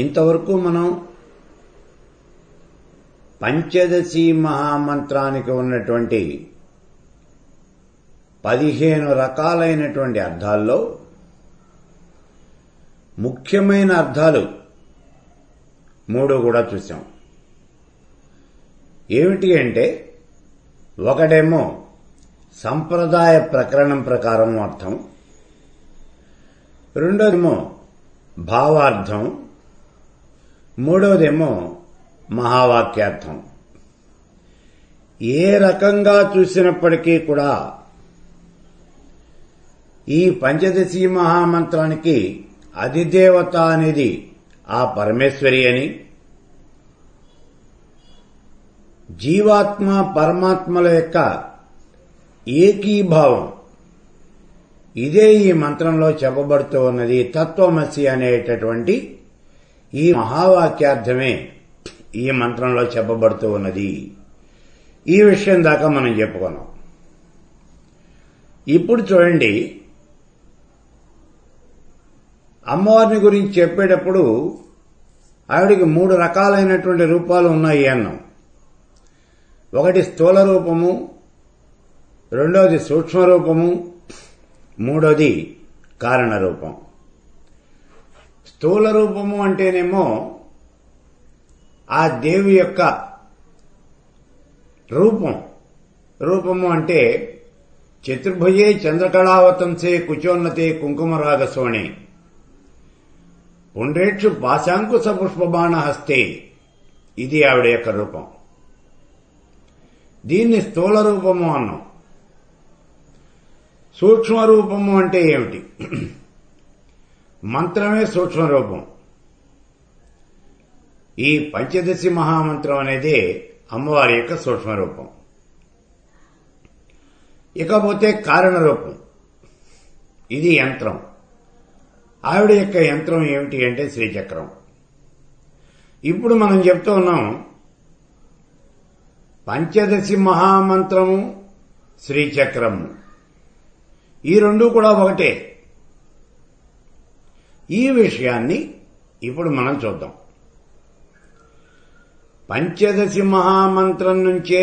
ఇంతవరకు మనం పంచదశి మహామంత్రానికి ఉన్నటువంటి 15 రకాలైనటువంటి అర్థాల్లో ముఖ్యమైన అర్థాలు 3 కూడా చూసాం. ఏమిటి అంటే, ఒకటేమో సంప్రదాయ ప్రకరణం ప్రకారం అర్థం, రెండోదేమో భావార్థం, మూడోదేమో మహావాక్యార్థం. ఏ రకంగా చూసినప్పటికీ కూడా ఈ పంచదశి మహామంత్రానికి అధిదేవత అనేది ఆ పరమేశ్వరి అని, జీవాత్మ పరమాత్మల యొక్క ఏకీభావం ఇదే ఈ మంత్రంలో చెప్పబడుతూ ఉన్నది. తత్వమసి అనేటటువంటి ఈ మహావాక్యార్థమే ఈ మంత్రంలో చెప్పబడుతూ ఉన్నది. ఈ విషయం దాకా మనం చెప్పుకున్నాం. ఇప్పుడు చూడండి, అమ్మవారిని గురించి చెప్పేటప్పుడు ఆవిడికి 3 రకాలైనటువంటి రూపాలు ఉన్నాయి అన్నాం. ఒకటి స్థూల రూపము, రెండోది సూక్ష్మ రూపము, మూడోది కారణ రూపం. స్థూల రూపము అంటేనేమో ఆ దేవి యొక్క రూపము అంటే చతుర్భుజే చంద్రకళావతంసే కుచోన్నతే కుంకుమరాగసోణే పుండ్రేక్షు పాశాంకుశ పుష్పబాణ హస్తే, ఇది ఆవిడ యొక్క రూపం. దీన్ని స్థూల రూపము అన్నాం. సూక్ష్మ రూపము అంటే ఏమిటి? మంత్రమే సూక్ష్మ రూపం. ఈ పంచదశి మహామంత్రం అనేది అమ్మవారి యొక్క సూక్ష్మ రూపం. ఇకపోతే కారణ రూపం, ఇది యంత్రం. ఆవిడ యొక్క యంత్రం ఏమిటి అంటే శ్రీచక్రం. ఇప్పుడు మనం చెప్తూ ఉన్నాం, పంచదశి మహామంత్రము, శ్రీచక్రము, ఈ రెండు కూడా ఒకటే. ఈ విషయాన్ని ఇప్పుడు మనం చూద్దాం. పంచదశి మహామంత్రం నుంచే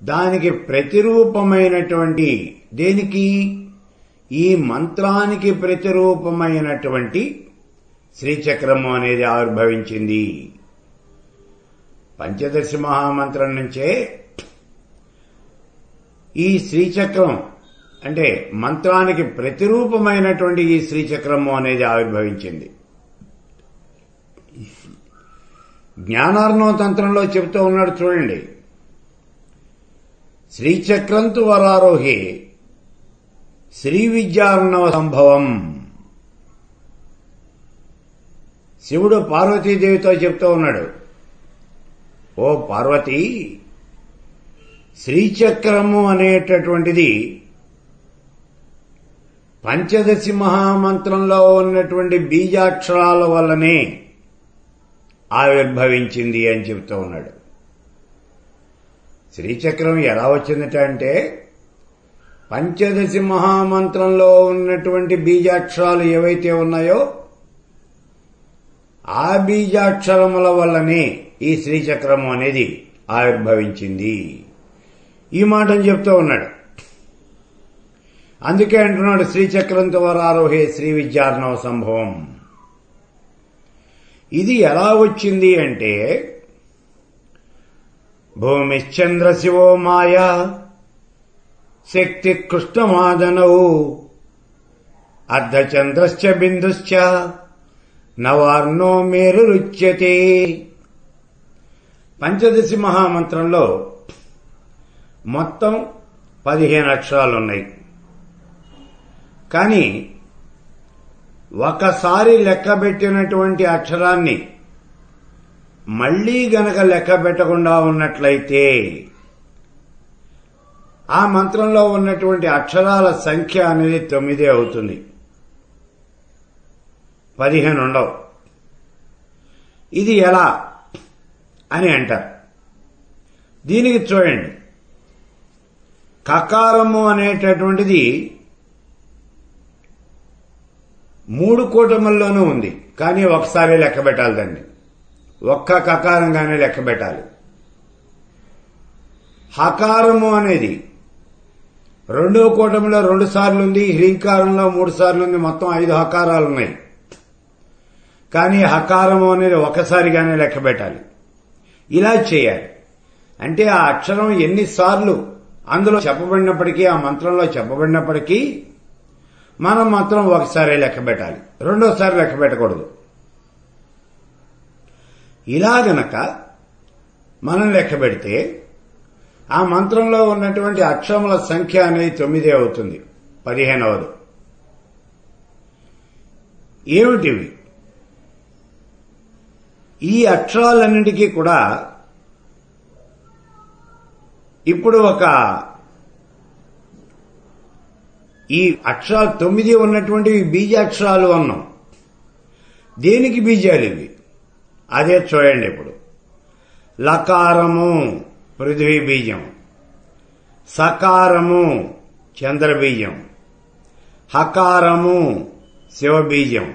దానికి ప్రతిరూపమైనటువంటి, దేనికి? ఈ మంత్రానికి ప్రతిరూపమైనటువంటి శ్రీచక్రము అనేది ఆవిర్భవించింది. పంచదశి మహామంత్రం నుంచే ఈ శ్రీచక్రం అంటే మంత్రానికి ప్రతిరూపమైనటువంటి ఈ శ్రీచక్రము అనేది ఆవిర్భవించింది. జ్ఞానార్ణవ తంత్రంలో చెబుతూ ఉన్నాడు చూడండి, శ్రీచక్రంతు వరారోహే శ్రీ విద్యార్ణవ సంభవం. శివుడు పార్వతీదేవితో చెప్తూ ఉన్నాడు, ఓ పార్వతి, శ్రీచక్రము అనేటటువంటిది పంచదశి మహామంత్రంలో ఉన్నటువంటి బీజాక్షరాల వల్లనే ఆవిర్భవించింది అని చెబుతూ ఉన్నాడు. శ్రీచక్రం ఎలా వచ్చిందట అంటే, పంచదశి మహామంత్రంలో ఉన్నటువంటి బీజాక్షరాలు ఏవైతే ఉన్నాయో ఆ బీజాక్షరముల వల్లనే ఈ శ్రీచక్రము అనేది ఆవిర్భవించింది. ఈ మాటను చెప్తూ ఉన్నాడు. అందుకే అంటున్నాడు, శ్రీచక్రంతో వరారోహే శ్రీ విద్యార్ణవ సంభవం. ఇది ఎలా వచ్చింది అంటే, భూమిశ్చంద్ర శివో మాయా శక్తి కృష్ణమాదనౌ అర్ధచంద్రశ్చ బిందుశ్చ నవార్ణో మేరురుచ్యతే. పంచదశి మహామంత్రంలో మొత్తం 15 అక్షరాలున్నాయి. కానీ ఒకసారి లెక్కబెట్టినటువంటి అక్షరాన్ని మళ్లీ గనక లెక్క పెట్టకుండా ఉన్నట్లయితే ఆ మంత్రంలో ఉన్నటువంటి అక్షరాల సంఖ్య అనేది 9 అవుతుంది, 15 ఉండవు. ఇది ఎలా అని అంటారు. దీనికి చూడండి, కకారము అనేటటువంటిది 3 కూటముల్లోనూ ఉంది. కానీ ఒకసారి లెక్క పెట్టాలి దాన్ని. ఒక్క కకారంగానే లెక్క పెట్టాలి. హకారము అనేది 2వ కూటమిలో 2 సార్లు ఉంది, హ్రీంకారంలో 3 సార్లు ఉంది. మొత్తం 5 హకారాలు ఉన్నాయి. కానీ హకారము అనేది ఒకసారిగానే లెక్క పెట్టాలి. ఇలా చేయాలి. అంటే ఆ అక్షరం ఎన్నిసార్లు అందులో చెప్పబడినప్పటికీ, ఆ మంత్రంలో చెప్పబడినప్పటికీ మనం మాత్రం ఒకసారి లెక్క పెట్టాలి, రెండోసారి లెక్క పెట్టకూడదు. ఇలా గనక మనం లెక్క పెడితే ఆ మంత్రంలో ఉన్నటువంటి అక్షరముల సంఖ్య అనేది 9 అవుతుంది, 15వది. ఏమిటివి? ఈ అక్షరాలన్నింటికీ కూడా ఇప్పుడు ఈ అక్షరాలు 9 ఉన్నటువంటివి బీజాక్షరాలు అన్నాం. దేనికి బీజాలు ఇవి? అదే చూడండి. ఇప్పుడు లకారము పృథ్వీ బీజం, సకారము చంద్రబీజం, హకారము శివబీజం,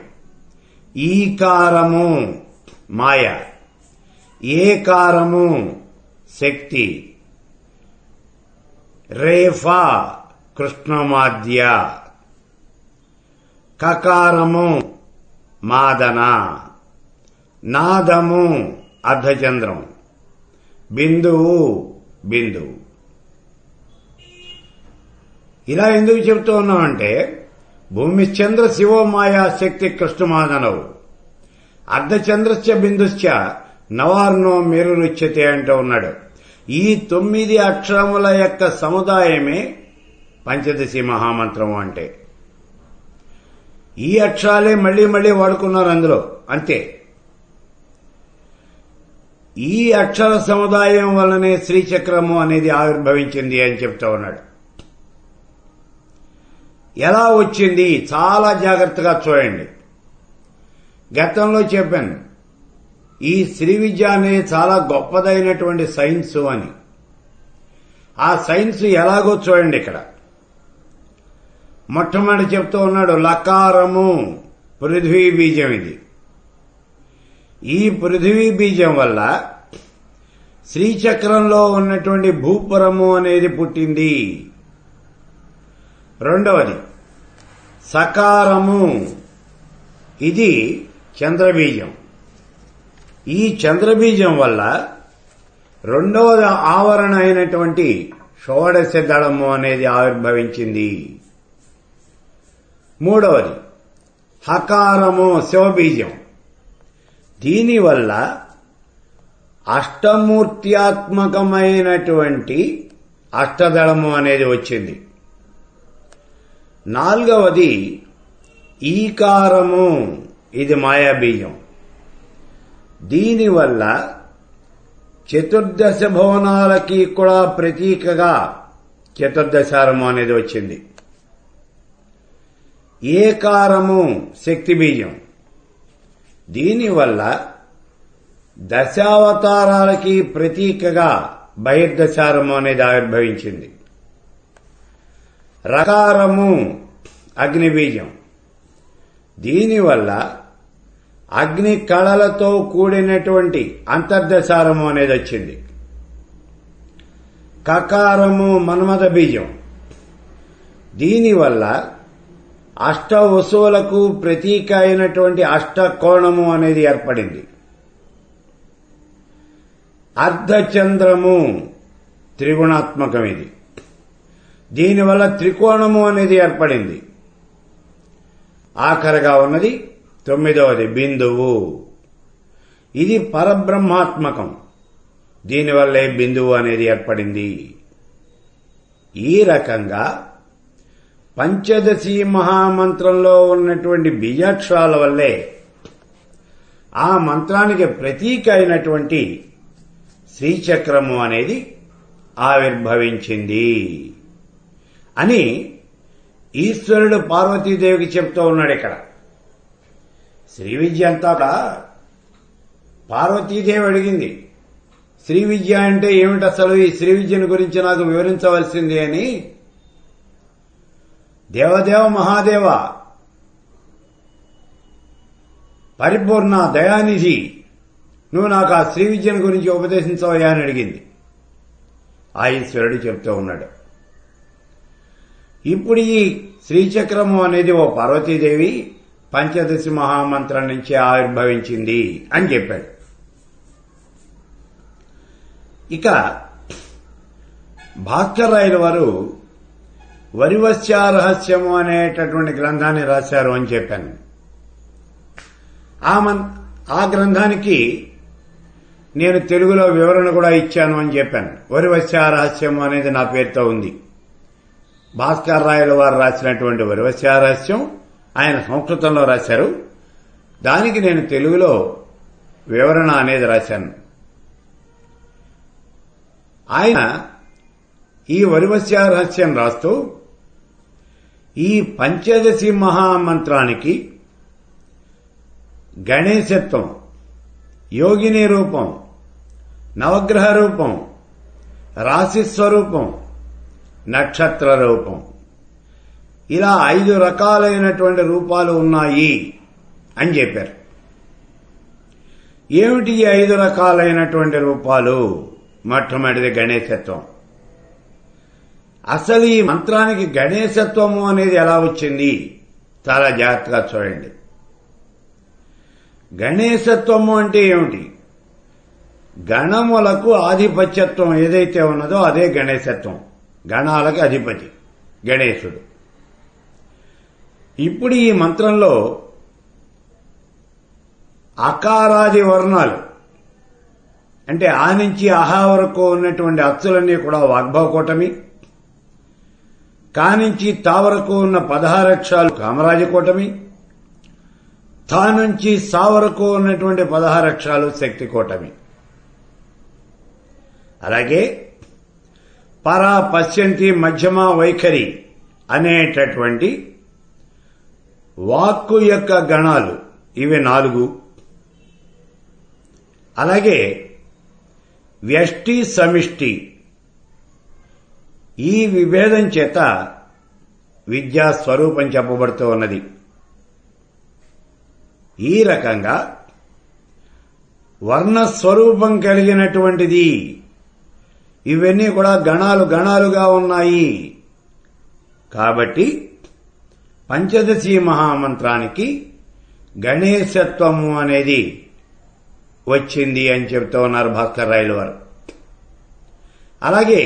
ఈకారము మాయ, ఏకారము శక్తి, రేఫా కృష్ణమాద్య, కకారము మాదన, నాదము అర్ధచంద్రం, బిందువు బిందువు. ఇలా ఎందుకు చెబుతూ ఉన్నామంటే భూమిశ్చంద్ర శివో మాయా శక్తి కృష్ణమాదనవు అర్ధచంద్రస్య బిందుశ్చ నవార్ణో మేరురుచ్యతే అంటూ ఉన్నాడు. ఈ 9 అక్షరముల యొక్క సముదాయమే పంచదశి మహామంత్రము అంటే. ఈ అక్షరాలే మళ్లీ మళ్లీ వాడుకున్నారు అందులో, అంతే. ఈ అక్షర సముదాయం వల్లనే శ్రీచక్రము అనేది ఆవిర్భవించింది అని చెప్తా ఉన్నాడు. ఎలా వచ్చింది? చాలా జాగ్రత్తగా చూడండి. గతంలో చెప్పాను, ఈ శ్రీ విద్య అనేది చాలా గొప్పదైనటువంటి సైన్స్ అని. ఆ సైన్స్ ఎలాగో చూడండి. ఇక్కడ మొట్టమొదటి చెప్తూ ఉన్నాడు లకారము పృథ్వీ బీజం. ఇది ఈ పృథ్వీ బీజం వల్ల శ్రీచక్రంలో ఉన్నటువంటి భూపురము అనేది పుట్టింది. రెండవది సకారము, ఇది చంద్రబీజం. ఈ చంద్రబీజం వల్ల రెండవ ఆవరణ అయినటువంటి షోడశ దళము అనేది ఆవిర్భవించింది. మూడవది హకారము శివబీజం. దీనివల్ల అష్టమూర్త్యాత్మకమైనటువంటి అష్టదళము అనేది వచ్చింది. నాలుగవది ఈకారము, ఇది మాయాబీజం. దీనివల్ల చతుర్దశ భువనాలకి కూడా ప్రతీకగా చతుర్దశారము అనేది వచ్చింది. ఏకారము శక్తి బీజం. దీనివల్ల దశావతారాలకి ప్రతీకగా బహిర్దశారము అనేది ఆవిర్భవించింది. రకారము అగ్నిబీజం. దీనివల్ల అగ్ని కళలతో కూడినటువంటి అంతర్దశారము అనేది వచ్చింది. కకారము మన్మథ బీజం. దీనివల్ల అష్ట వసువులకు ప్రతీక అయినటువంటి అష్టకోణము అనేది ఏర్పడింది. అర్ధచంద్రము త్రిగుణాత్మకం. ఇది దీనివల్ల త్రికోణము అనేది ఏర్పడింది. ఆఖరగా ఉన్నది 9వది బిందువు. ఇది పరబ్రహ్మాత్మకం. దీనివల్లే బిందువు అనేది ఏర్పడింది. ఈ రకంగా పంచదశి మహామంత్రంలో ఉన్నటువంటి బీజాక్షరాల వల్లే ఆ మంత్రానికి ప్రతీక అయినటువంటి శ్రీచక్రము అనేది ఆవిర్భవించింది అని ఈశ్వరుడు పార్వతీదేవికి చెప్తూ ఉన్నాడు. ఇక్కడ శ్రీ విద్య అంతా పార్వతీదేవి అడిగింది, శ్రీ విద్య అంటే ఏమిటి అసలు, ఈ శ్రీ విద్యను గురించి నాకు వివరించవలసింది అని. దేవదేవ మహాదేవ, పరిపూర్ణ దయానిధి, నువ్వు నాకు ఆ శ్రీ విద్యను గురించి ఉపదేశించవయ్యా అని అడిగింది. ఆ ఈశ్వరుడు చెప్తూ ఉన్నాడు. ఇప్పుడు ఈ శ్రీచక్రము అనేది ఓ పార్వతీదేవి పంచదశి మహామంత్రం నుంచి ఆవిర్భవించింది అని చెప్పాడు. ఇక భాస్కర్ రాయల వారు వరివస్యారహస్యము అనేటటువంటి గ్రంథాన్ని రాశారు అని చెప్పాను. ఆ గ్రంథానికి నేను తెలుగులో వివరణ కూడా ఇచ్చాను అని చెప్పాను. వరివస్యారహస్యము అనేది నా పేరుతో ఉంది. భాస్కర్ రాయల వారు రాసినటువంటి వరివస్యారహస్యం ఆయన సంస్కృతంలో రాశారు. దానికి నేను తెలుగులో వివరణ అనేది రాశాను. ఆయన ఈ వరివస్యారహస్యం రాస్తూ ఈ పంచదశి మహామంత్రానికి గణేశత్వం, యోగిని రూపం, నవగ్రహ రూపం, రాశిస్వరూపం, నక్షత్ర రూపం, ఇలా 5 రకాలైనటువంటి రూపాలు ఉన్నాయి అని చెప్పారు. ఏమిటి ఈ 5 రకాలైనటువంటి రూపాలు? మొట్టమొదటిది గణేశత్వం. అసలు ఈ మంత్రానికి గణేశత్వము అనేది ఎలా వచ్చింది? చాలా జాగ్రత్తగా చూడండి. గణేశత్వము అంటే ఏమిటి? గణములకు ఆధిపత్యత్వం ఏదైతే ఉన్నదో అదే గణేశత్వం. గణాలకు అధిపతి గణేశుడు. ఇప్పుడు ఈ మంత్రంలో అకారాది వర్ణాలు అంటే ఆ నుంచి అహా వరకు ఉన్నటువంటి అచ్చులన్నీ కూడా వాగ్భవకూటమి, కా నుంచి తా వరకు ఉన్న 16 అక్షరాలు కామరాజకూటమి, తా నుంచి సా వరకు ఉన్నటువంటి 16 అక్షరాలు శక్తికూటమి. అలాగే పరా, పశ్యంతి, మధ్యమ, వైఖరి అనేటటువంటి వాక్కు యొక్క గణాలు ఇవి 4. అలాగే వ్యష్టి, సమిష్టి ఈ విభేదం చేత విద్యా స్వరూపం చెప్పబడుతూ ఉన్నది. ఈ రకంగా వర్ణస్వరూపం కలిగినటువంటిది. ఇవన్నీ కూడా గణాలు గణాలుగా ఉన్నాయి. కాబట్టి పంచదశి మహామంత్రానికి గణేశత్వము అనేది వచ్చింది అని చెబుతూ ఉన్నారు భాస్కర్ రాయల వారు. అలాగే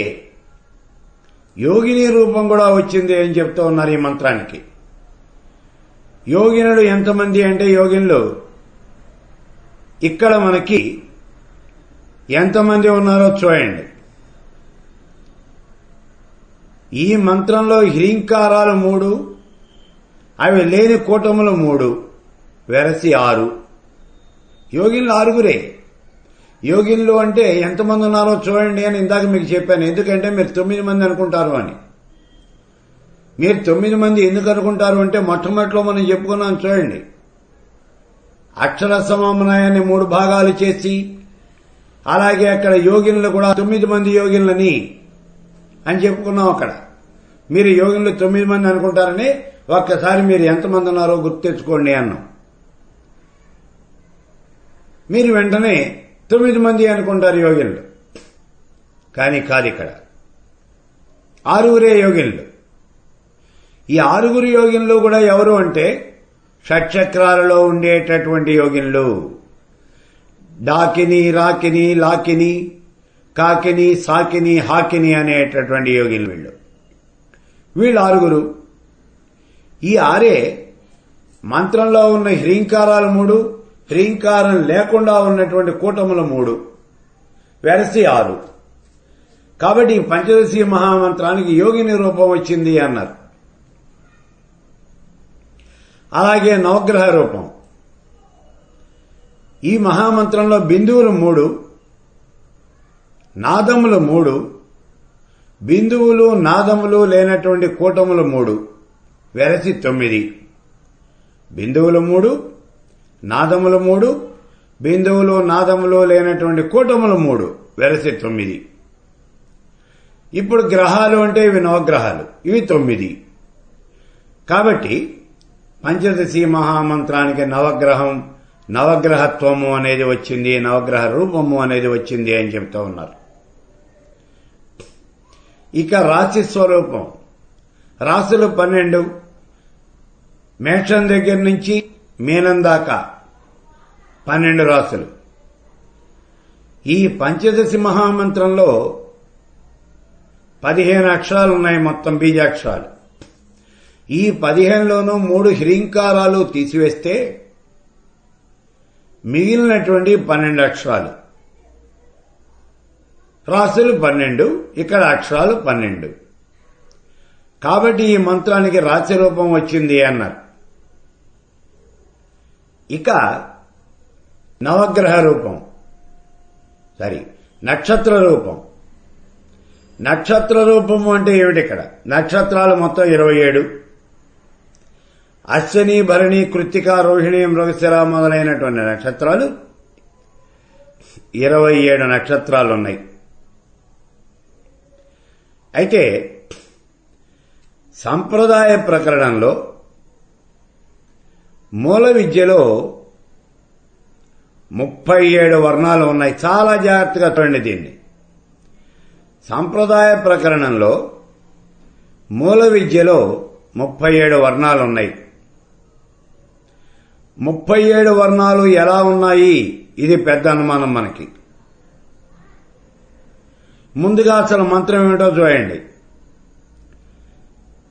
యోగిని రూపం కూడా వచ్చింది అని చెప్తూ ఉన్నారు ఈ మంత్రానికి. యోగినులు ఎంతమంది అంటే యోగినులు ఇక్కడ మనకి ఎంతమంది ఉన్నారో చూడండి. ఈ మంత్రంలో హ్రీంకారాలు 3, అవి లేని కూటములు 3, వెరసి 6. యోగిన్లు 6. యోగిన్లు అంటే ఎంతమంది ఉన్నారో చూడండి అని ఇందాక మీకు చెప్పాను. ఎందుకంటే మీరు 9 మంది అనుకుంటారు అని. మీరు 9 మంది ఎందుకు అనుకుంటారు అంటే మొట్టమొదటిలో మనం చెప్పుకున్నాం చూడండి. అక్షర సమన్వయాన్ని 3 భాగాలు చేసి అలాగే అక్కడ యోగిన్లు కూడా 9 మంది యోగిన్లని అని చెప్పుకున్నాం. అక్కడ మీరు యోగిన్లు 9 మంది అనుకుంటారని ఒక్కసారి మీరు ఎంతమంది ఉన్నారో గుర్తు తెచ్చుకోండి అన్నాం. మీరు వెంటనే 9 మంది అనుకుంటారు యోగిన్లు. కానీ కాదు, ఇక్కడ 6 యోగిన్లు. ఈ 6 యోగిన్లు కూడా ఎవరు అంటే షట్చక్రాలలో ఉండేటటువంటి యోగిన్లు. డాకిని, రాకిని, లాకిని, కాకిని, సాకిని, హాకిని అనేటటువంటి యోగిన్లు వీళ్ళు 6. ఈ 6 మంత్రంలో ఉన్న హ్రీంకారాలు 3, హ్రీంకారం లేకుండా ఉన్నటువంటి కూటములు 3, వెరసి 6. కాబట్టి పంచదశి మహామంత్రానికి యోగిని రూపం వచ్చింది అన్నారు. అలాగే నవగ్రహ రూపం. ఈ మహామంత్రంలో బిందువులు 3, నాదములు 3, బిందువులు నాదములు లేనటువంటి కూటములు 3, వెరసి 9. బిందువులు 3, నాదములు 3, బిందువులు నాదములు లేనటువంటి కూటములు 3, వెరసి 9. ఇప్పుడు గ్రహాలు అంటే ఇవి నవగ్రహాలు, ఇవి 9. కాబట్టి పంచదశి మహామంత్రానికి నవగ్రహం, నవగ్రహత్వము అనేది వచ్చింది, నవగ్రహ రూపము అనేది వచ్చింది అని చెప్తూ ఉన్నారు. ఇక రాశి స్వరూపం, రాశులు 12, మేషం దగ్గర నుంచి మీనం దాకా 12 రాశులు. ఈ పంచదశి మహామంత్రంలో 15 అక్షరాలు ఉన్నాయి, మొత్తం బీజాక్షరాలు. ఈ 15లోనూ 3 హ్రీంకారాలు తీసివేస్తే మిగిలినటువంటి 12 అక్షరాలు. రాశులు 12, ఇక్కడ అక్షరాలు 12. కాబట్టి ఈ మంత్రానికి రాశి రూపం వచ్చింది అన్నారు. ఇక నవగ్రహ రూపం, నక్షత్ర రూపం. నక్షత్ర రూపము అంటే ఏమిటి? ఇక్కడ నక్షత్రాలు మొత్తం 27. అశ్విని, భరణి, కృత్తిక, రోహిణి, మృగశిర మొదలైనటువంటి నక్షత్రాలు 27 నక్షత్రాలు ఉన్నాయి. అయితే సంప్రదాయ ప్రకరణంలో మూల విద్యలో 37 వర్ణాలు ఉన్నాయి. చాలా జాగ్రత్తగా చూడండి దీన్ని. సంప్రదాయ ప్రకరణంలో మూల విద్యలో 37 వర్ణాలు ఉన్నాయి. 37 వర్ణాలు ఎలా ఉన్నాయి? ఇది పెద్ద అనుమానం మనకి. ముందుగా అసలు మంత్రం ఏమిటో చూడండి.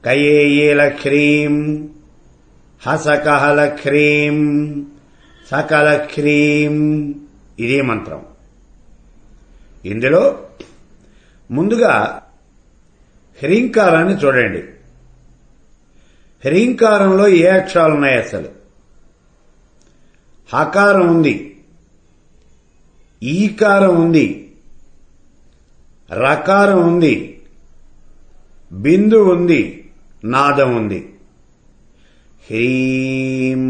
కయేయేల హ్రీం హసకహల హ్రీం సకల హ్రీం, ఇదే మంత్రం. ఇందులో ముందుగా హ్రీంకారాన్ని చూడండి. హ్రీంకారంలో ఏ అక్షరాలు ఉన్నాయి? అసలు హకారం ఉంది, ఈకారం ఉంది, రకారం ఉంది, బిందు ఉంది, నాదం ఉంది. హ్రీం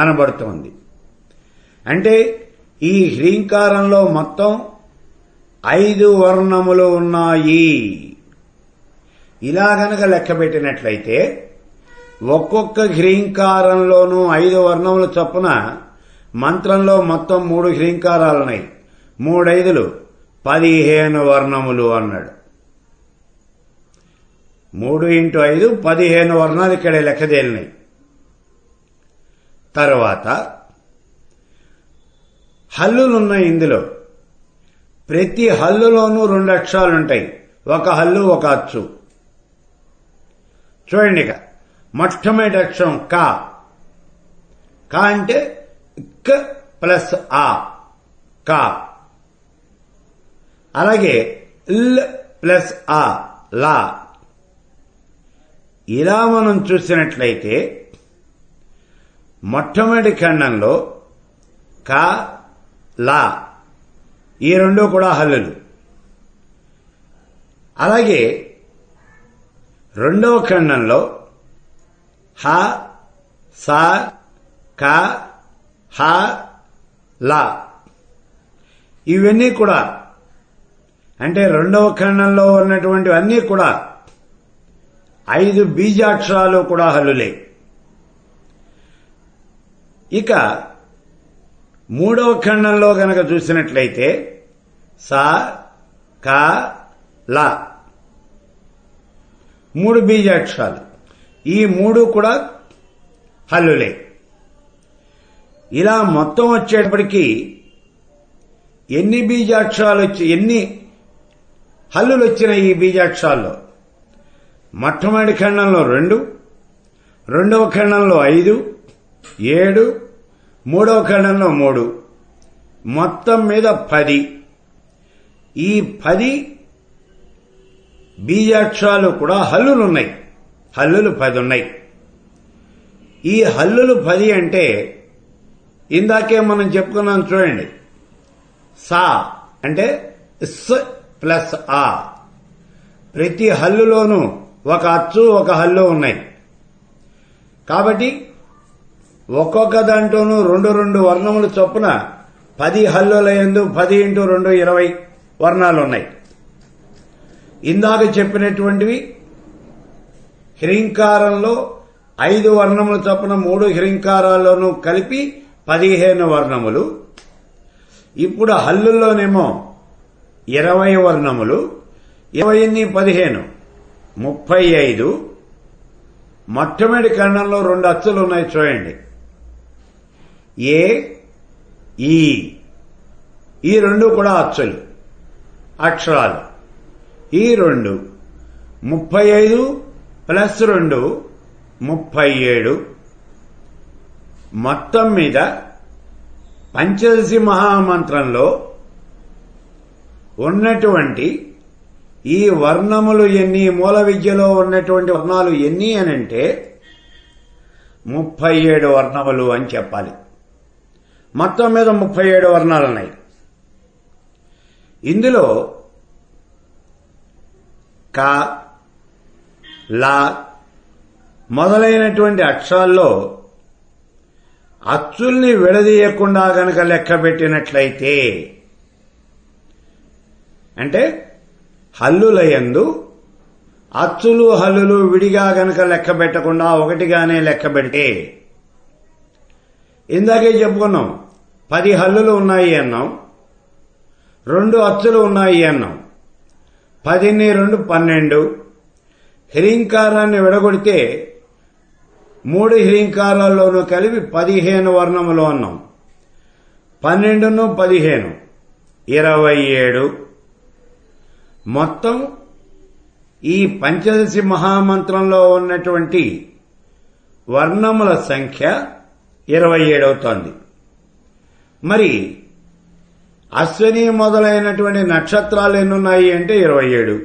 అనబడుతోంది. అంటే ఈ హ్రీంకారంలో మొత్తం 5 వర్ణములు ఉన్నాయి. ఇలా గనక లెక్క పెట్టినట్లయితే ఒక్కొక్క హ్రీంకారంలోనూ 5 వర్ణములు చొప్పున మంత్రంలో మొత్తం 3 హ్రీంకారాలున్నాయి. 3 5 15 వర్ణములు అన్నాడు. 3 × 5 15 వర్ణాలు ఇక్కడ లెక్క తేలినాయి. తర్వాత హల్లులున్నాయి. ఇందులో ప్రతి హల్లులోనూ 2 అక్షరాలుంటాయి. ఒక హల్లు, ఒక అచ్చు. చూడండి, ఇక మొట్టమొదటి అక్షరం కా. కా అంటే క ప్లస్ ఆ, కా. అలాగే ల్ ప్లస్ ఆ, లా. ఇలా మనం చూసినట్లయితే మొట్టమొదటి ఖండంలో కా, లా ఈ 2 కూడా హల్లులు. అలాగే రెండవ ఖండంలో హ, స, క, హ, లా ఇవన్నీ కూడా, అంటే రెండవ ఖండంలో ఉన్నటువంటివన్నీ కూడా 5 బీజాక్షరాలు కూడా హల్లులే. ఇక మూడవ ఖండంలో గనక చూసినట్లయితే స, క, ల 3 బీజాక్షరాలు. ఈ 3 కూడా హల్లులే. ఇలా మొత్తం వచ్చేటప్పటికీ ఎన్ని బీజాక్షరాలు ఎన్ని హల్లులు వచ్చినాయి ఈ బీజాక్షరాల్లో? మొట్టమొదటి ఖండంలో 2, రెండవ ఖండంలో 5, 7, మూడవ ఖండంలో 3, మొత్తం మీద 10. ఈ 10 బీజాక్షరాలు కూడా హల్లులున్నాయి. హల్లులు 10 ఉన్నాయి. ఈ హల్లులు 10 అంటే ఇందాకే మనం చెప్పుకున్నాం చూడండి. సా అంటే స్ ప్లస్ ఆ. ప్రతి హల్లులోనూ ఒక అచ్చు, ఒక హల్లు ఉన్నాయి. కాబట్టి ఒక్కొక్క దాంట్లోనూ 2 వర్ణములు చొప్పున 10 హల్లుల యందు 10 × 2 20 వర్ణాలు ఉన్నాయి. ఇందాక చెప్పినటువంటివి హ్రీంకారంలో 5 వర్ణములు చొప్పున 3 హ్రీంకారాల్లోనూ కలిపి 15 వర్ణములు. ఇప్పుడు హల్లుల్లోనేమో 20 వర్ణములు. 20 15 35. మొట్టమొదటి కరణంలో 2 అచ్చులు ఉన్నాయి చూడండి. ఏ ఈ 2 కూడా అచ్చులు, అక్షరాలు. ఈ 2 35 ప్లస్ 2 37. మొత్తం మీద పంచదశి మహామంత్రంలో ఉన్నటువంటి ఈ వర్ణములు ఎన్ని, మూల విద్యలో ఉన్నటువంటి వర్ణాలు ఎన్ని అనంటే 37 వర్ణములు అని చెప్పాలి. మొత్తం మీద 37 వర్ణాలు ఉన్నాయి. ఇందులో క, ల మొదలైనటువంటి అక్షరాల్లో అచ్చుల్ని విడదీయకుండా గనక లెక్క పెట్టినట్లయితే, అంటే హల్లులయందు అచ్చులు హల్లులు విడిగా గనక లెక్క పెట్టకుండా ఒకటిగానే లెక్క పెడితే, ఇందాకే చెప్పుకున్నాం 10 హల్లులు ఉన్నాయి అన్నాం, 2 అచ్చులు ఉన్నాయి అన్నాం. 10 ని 2 12. హ్రీంకారాన్ని విడగొడితే 3 హ్రీంకారాల్లోనూ కలిపి 15 వర్ణములు అన్నాం. 12 15 27. మొత్తం ఈ పంచదశి మహామంత్రంలో ఉన్నటువంటి వర్ణముల సంఖ్య 27 అవుతోంది. మరి అశ్విని మొదలైనటువంటి నక్షత్రాలు ఎన్నున్నాయి అంటే 27.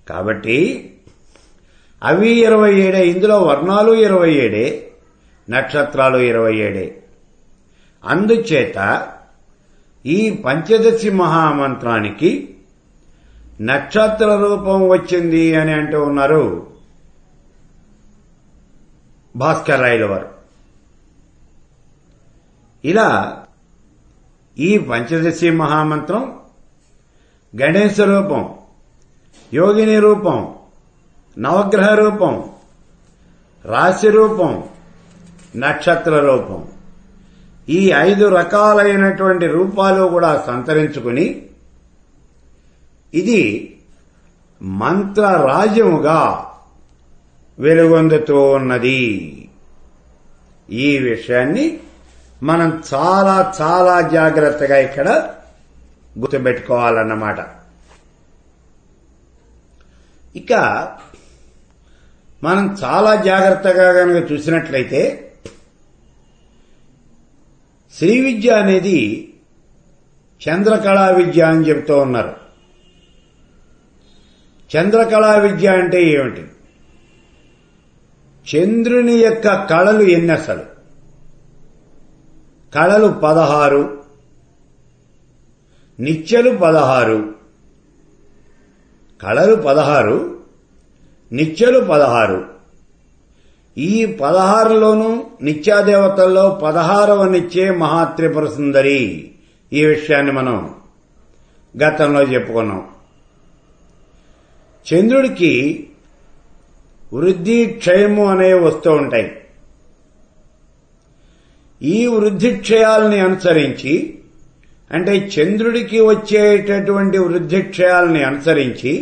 కాబట్టి అవి 27. ఇందులో వర్ణాలు 27, నక్షత్రాలు 27. అందుచేత ఈ పంచదశి మహామంత్రానికి నక్షత్ర రూపం వచ్చింది అని అంటూ ఉన్నారు భాస్కర్ రాయల వారు. ఇలా ఈ పంచదశి మహామంత్రం గణేశ రూపం, యోగిని రూపం, నవగ్రహ రూపం, రాశి రూపం, నక్షత్ర రూపం, ఈ 5 రకాలైనటువంటి రూపాలు కూడా సంతరించుకుని ఇది మంత్రరాజ్యముగా వెలుగొందుతూ ఉన్నది. ఈ విషయాన్ని మనం చాలా చాలా జాగ్రత్తగా ఇక్కడ గుర్తుపెట్టుకోవాలన్నమాట. ఇక మనం చాలా జాగ్రత్తగా కనుక చూసినట్లయితే శ్రీ విద్య అనేది చంద్రకళా విద్య అని చెబుతూ ఉన్నారు. చంద్రకళా విద్య అంటే ఏమిటి? చంద్రుని యొక్క కళలు ఎన్ని అసలు? కళలు 16, నిత్యలు 16. కళలు 16, నిత్యలు 16. ఈ 16లోనూ నిత్యాదేవతల్లో 16వ నిత్యే మహాత్రిపుర సుందరి. ఈ విషయాన్ని మనం గతంలో చెప్పుకున్నాం. చంద్రుడికి వృద్ధి క్షయము అనేవి వస్తూ ఉంటాయి. ఈ వృద్ధి క్షయాలని అనుసరించి, అంటే చంద్రుడికి వచ్చేటటువంటి వృద్ధి క్షయాలని అనుసరించి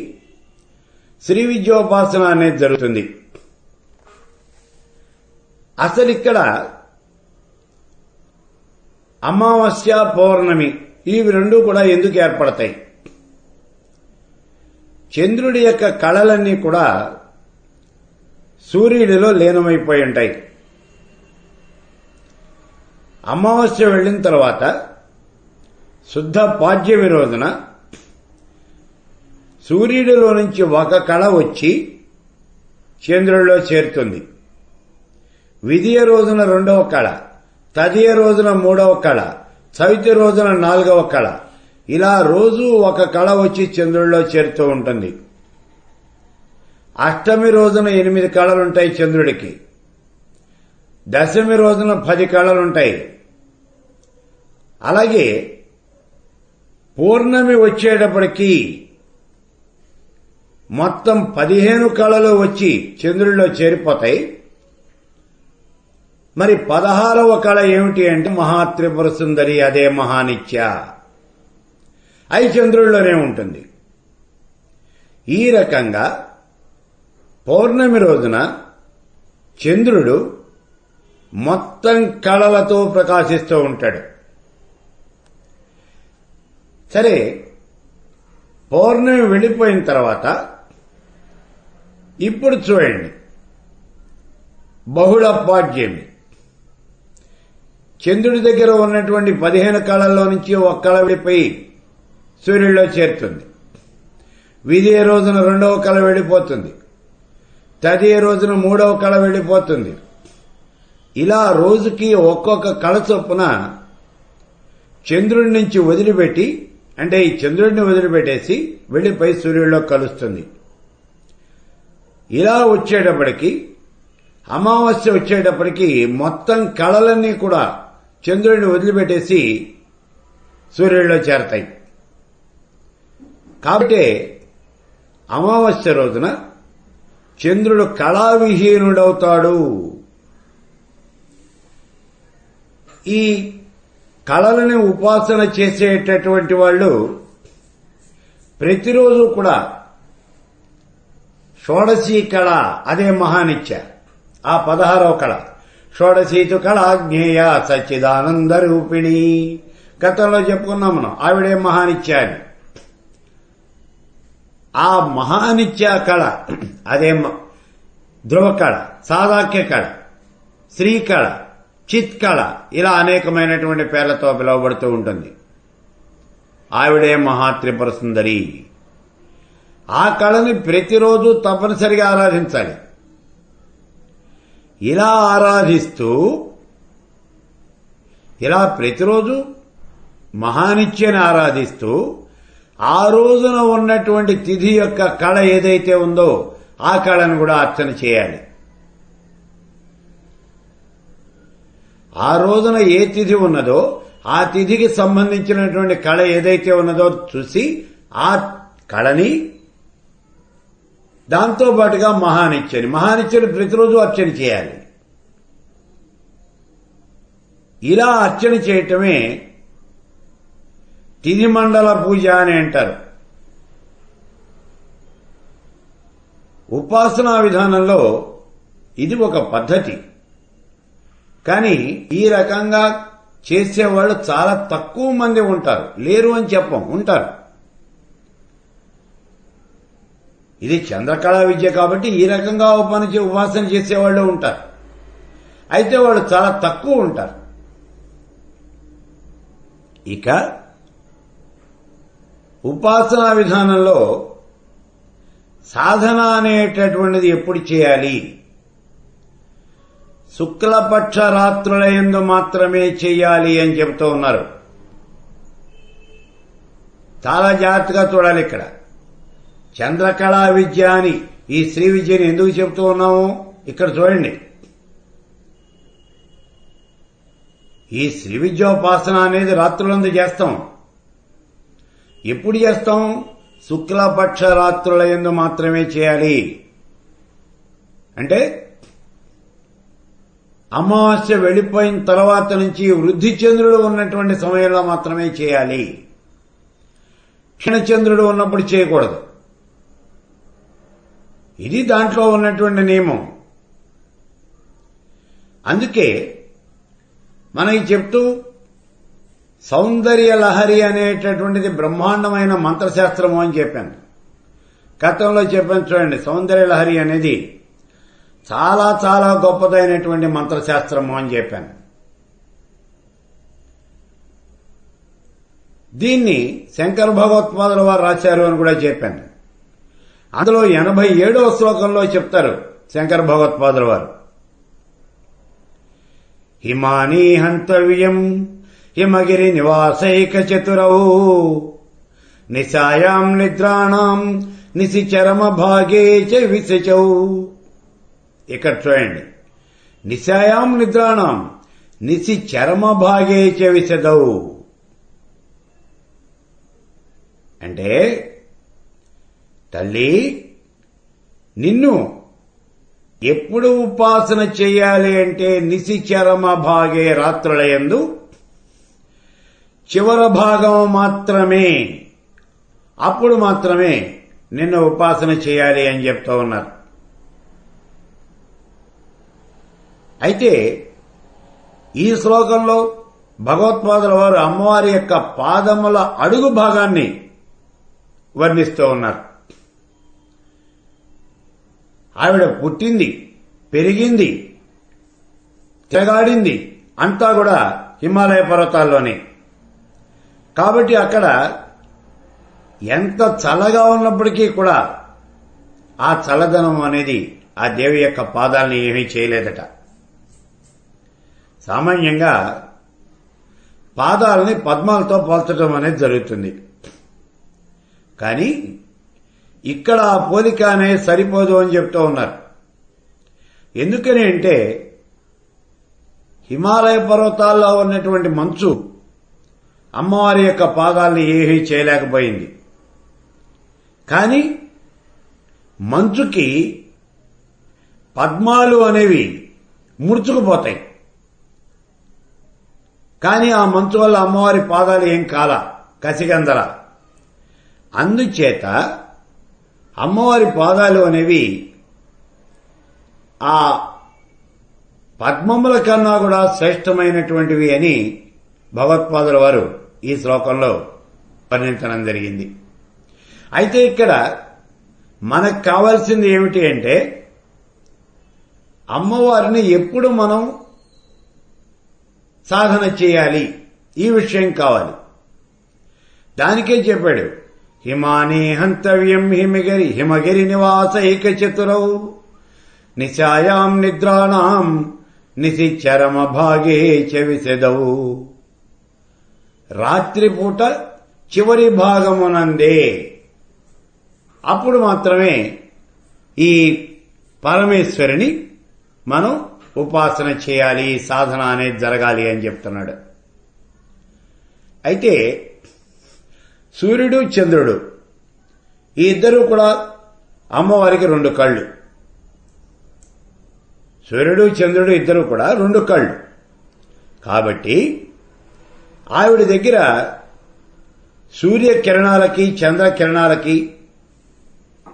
శ్రీ విద్యోపాసన అనేది జరుగుతుంది. అసలు ఇక్కడ అమావాస్య, పౌర్ణమి ఇవి 2 కూడా ఎందుకు ఏర్పడతాయి? చంద్రుడి యొక్క కళలన్నీ కూడా సూర్యుడిలో లీనమైపోయి ఉంటాయి. అమావాస్య వెళ్లిన తర్వాత శుద్ధ పాడ్యమి రోజున సూర్యుడిలో నుంచి ఒక కళ వచ్చి చంద్రుడిలో చేరుతుంది. విదియ రోజున 2వ కళ, తదియ రోజున 3వ కళ, చవితి రోజున 4వ కళ, ఇలా రోజు ఒక కళ వచ్చి చంద్రుడిలో చేరుతూ ఉంటుంది. అష్టమి రోజున 8 కళలుంటాయి చంద్రుడికి. దశమి రోజున 10 కళలుంటాయి. అలాగే పూర్ణమి వచ్చేటప్పటికీ మొత్తం 15 కళలు వచ్చి చంద్రుడిలో చేరిపోతాయి. మరి 16వ కళ ఏమిటి అంటే మహాత్రిపుర సుందరి, అదే మహానిత్య. అయి చంద్రుడిలోనే ఉంటుంది. ఈ రకంగా పౌర్ణమి రోజున చంద్రుడు మొత్తం కళలతో ప్రకాశిస్తూ ఉంటాడు. సరే, పౌర్ణమి వెళ్ళిపోయిన తర్వాత ఇప్పుడు చూడండి, బహుళ పాడ్యమి. చంద్రుడి దగ్గర ఉన్నటువంటి 15 కళల్లో నుంచి ఒక కళ వెళ్ళిపోయి సూర్యుడిలో చేరుతుంది. విదే రోజున 2వ కళ వెళ్ళిపోతుంది. తదియ రోజున 3వ కళ వెళ్ళిపోతుంది. ఇలా రోజుకి ఒక్కొక్క కళ చొప్పున చంద్రుడి నుంచి వదిలిపెట్టి, అంటే ఈ చంద్రుడిని వదిలిపెట్టేసి వెళ్ళిపోయి సూర్యుడిలో కలుస్తుంది. ఇలా వచ్చేటప్పటికి అమావాస్య వచ్చేటప్పటికి మొత్తం కళలన్నీ కూడా చంద్రుడిని వదిలిపెట్టేసి సూర్యుడిలో చేరతాయి. కాబట్టి అమావాస్య రోజున చంద్రుడు కళావిహీనుడవుతాడు. ఈ కళలని ఉపాసన చేసేటటువంటి వాళ్ళు ప్రతిరోజు కూడా షోడశీ కళ, అదే మహానిత్య, ఆ 16వ కళ, షోడశీతు కళాజ్ఞేయ సచ్చిదానంద రూపిణి, గతంలో చెప్పుకున్నాం మనం, ఆవిడే మహానిత్య అని. ఆ మహానిత్య కళ, అదే ధ్రువ కళ, సాదాక్య కళ, శ్రీ కళ, చిత్ కళ, ఇలా అనేకమైనటువంటి పేర్లతో పిలువబడుతూ ఉంటుంది. ఆవిడే మహాత్రిపుర సుందరి. ఆ కళని ప్రతిరోజు తప్పనిసరిగా ఆరాధించాలి. ఇలా ఆరాధిస్తూ, ఇలా ప్రతిరోజు మహానిత్యని ఆరాధిస్తూ, ఆ రోజున ఉన్నటువంటి తిథి యొక్క కళ ఏదైతే ఉందో ఆ కళను కూడా అర్చన చేయాలి. ఆ రోజున ఏ తిథి ఉన్నదో ఆ తిథికి సంబంధించినటువంటి కళ ఏదైతే ఉన్నదో చూసి ఆ కళని, దాంతో పాటుగా మహానిత్యని ప్రతిరోజు అర్చన చేయాలి. ఇలా అర్చన చేయటమే తిథి మండల పూజ అని అంటారు. ఉపాసనా విధానంలో ఇది ఒక పద్ధతి. కానీ ఈ రకంగా చేసేవాళ్ళు చాలా తక్కువ మంది ఉంటారు. లేరు అని చెప్పం, ఉంటారు. ఇది చంద్రకళా విద్య కాబట్టి ఈ రకంగా ఉపాసన చేసేవాళ్ళు ఉంటారు. అయితే వాళ్ళు చాలా తక్కువ ఉంటారు. ఇక ఉపాసనా విధానంలో సాధన అనేటటువంటిది ఎప్పుడు చేయాలి? శుక్లపక్ష రాత్రుల యందు మాత్రమే చేయాలి అని చెబుతూ ఉన్నారు. చాలా జాగ్రత్తగా చూడాలి. ఇక్కడ చంద్రకళా విద్య అని ఈ శ్రీ విద్యని ఎందుకు చెబుతూ ఉన్నాము ఇక్కడ చూడండి. ఈ శ్రీ విద్యోపాసన అనేది రాత్రులందు చేస్తాం. ఎప్పుడు చేస్తాం? శుక్లపక్ష రాత్రుల యందు మాత్రమే చేయాలి. అంటే అమావాస్య వెళ్లిపోయిన తర్వాత నుంచి వృద్ధి చంద్రుడు ఉన్నటువంటి సమయంలో మాత్రమే చేయాలి. క్షీణచంద్రుడు ఉన్నప్పుడు చేయకూడదు. ఇది దాంట్లో ఉన్నటువంటి నియమం. అందుకే మనకి చెప్తూ సౌందర్య లహరి అనేటటువంటిది బ్రహ్మాండమైన మంత్రశాస్త్రము అని చెప్పాను. గతంలో చెప్పాను చూడండి. సౌందర్య లహరి అనేది చాలా చాలా గొప్పదైనటువంటి మంత్రశాస్త్రము అని చెప్పాను. దీన్ని శంకర భగవత్పాదుల వారు రాశారు అని కూడా చెప్పాను. అందులో 87వ శ్లోకంలో చెప్తారు శంకర భగవత్పాదుల వారు, హిమానీ హంతవ్యం హిమగిరి నివాసైక చతురౌ నిశాయాం నిద్రాణం నిశిచరమ భాగే చ విశచౌ. ఇక్కడ చూడండి, నిశాయాం నిద్రాణం నిశిచరమ భాగే చ విశదౌ. అంటే తల్లి, నిన్ను ఎప్పుడు ఉపాసన చెయ్యాలి అంటే నిశిచరమ భాగే రాత్రులయందు చివరి భాగం మాత్రమే, అప్పుడు మాత్రమే నిన్ను ఉపాసన చేయాలి అని చెప్తూ ఉన్నారు. అయితే ఈ శ్లోకంలో భగవత్పాదుల వారు అమ్మవారి యొక్క పాదముల అడుగు భాగాన్ని వర్ణిస్తూ ఉన్నారు. ఆవిడ పుట్టింది, పెరిగింది, తిరగాడింది అంతా కూడా హిమాలయ పర్వతాల్లోనే. కాబట్టి అక్కడ ఎంత చల్లగా ఉన్నప్పటికీ కూడా ఆ చల్లదనం అనేది ఆ దేవి యొక్క పాదాలని ఏమీ చేయలేదట. సామాన్యంగా పాదాలని పద్మాలతో పోల్చడం అనేది జరుగుతుంది. కానీ ఇక్కడ ఆ పోలిక అనేది సరిపోదు అని చెప్తూ ఉన్నారు. ఎందుకని అంటే హిమాలయ పర్వతాల్లో ఉన్నటువంటి మంచు అమ్మవారి యొక్క పాదాలని ఏమీ చేయలేకపోయింది. కానీ మంచుకి పద్మాలు అనేవి ముడుచుకుపోతాయి. కానీ ఆ మంచు వల్ల అమ్మవారి పాదాలు ఏం కాల, కసిగందల. అందుచేత అమ్మవారి పాదాలు అనేవి ఆ పద్మముల కన్నా కూడా శ్రేష్టమైనటువంటివి అని భగవత్పాదుల వారు ఈ శ్లోకంలో వర్ణించడం జరిగింది. అయితే ఇక్కడ మనకు కావాల్సింది ఏమిటి అంటే అమ్మవారిని ఎప్పుడు మనం సాధన చేయాలి, ఈ విషయం కావాలి. దానికే చెప్పాడు, హిమాని హంతవ్యం హిమగిరి నివాస ఏకచతురౌ నిశాయాం నిద్రాణాం నిశిచరమ భాగే చ విశదౌ. రాత్రిపూట చివరి భాగమునందే అప్పుడు మాత్రమే ఈ పరమేశ్వరిని మనం ఉపాసన చేయాలి, సాధన అనేది జరగాలి అని చెప్తున్నాడు. అయితే సూర్యుడు చంద్రుడు ఈ ఇద్దరు కూడా అమ్మవారికి రెండు కళ్ళు. సూర్యుడు చంద్రుడు ఇద్దరు కూడా రెండు కళ్ళు. కాబట్టి ఆవిడ దగ్గర సూర్యకిరణాలకి చంద్రకిరణాలకి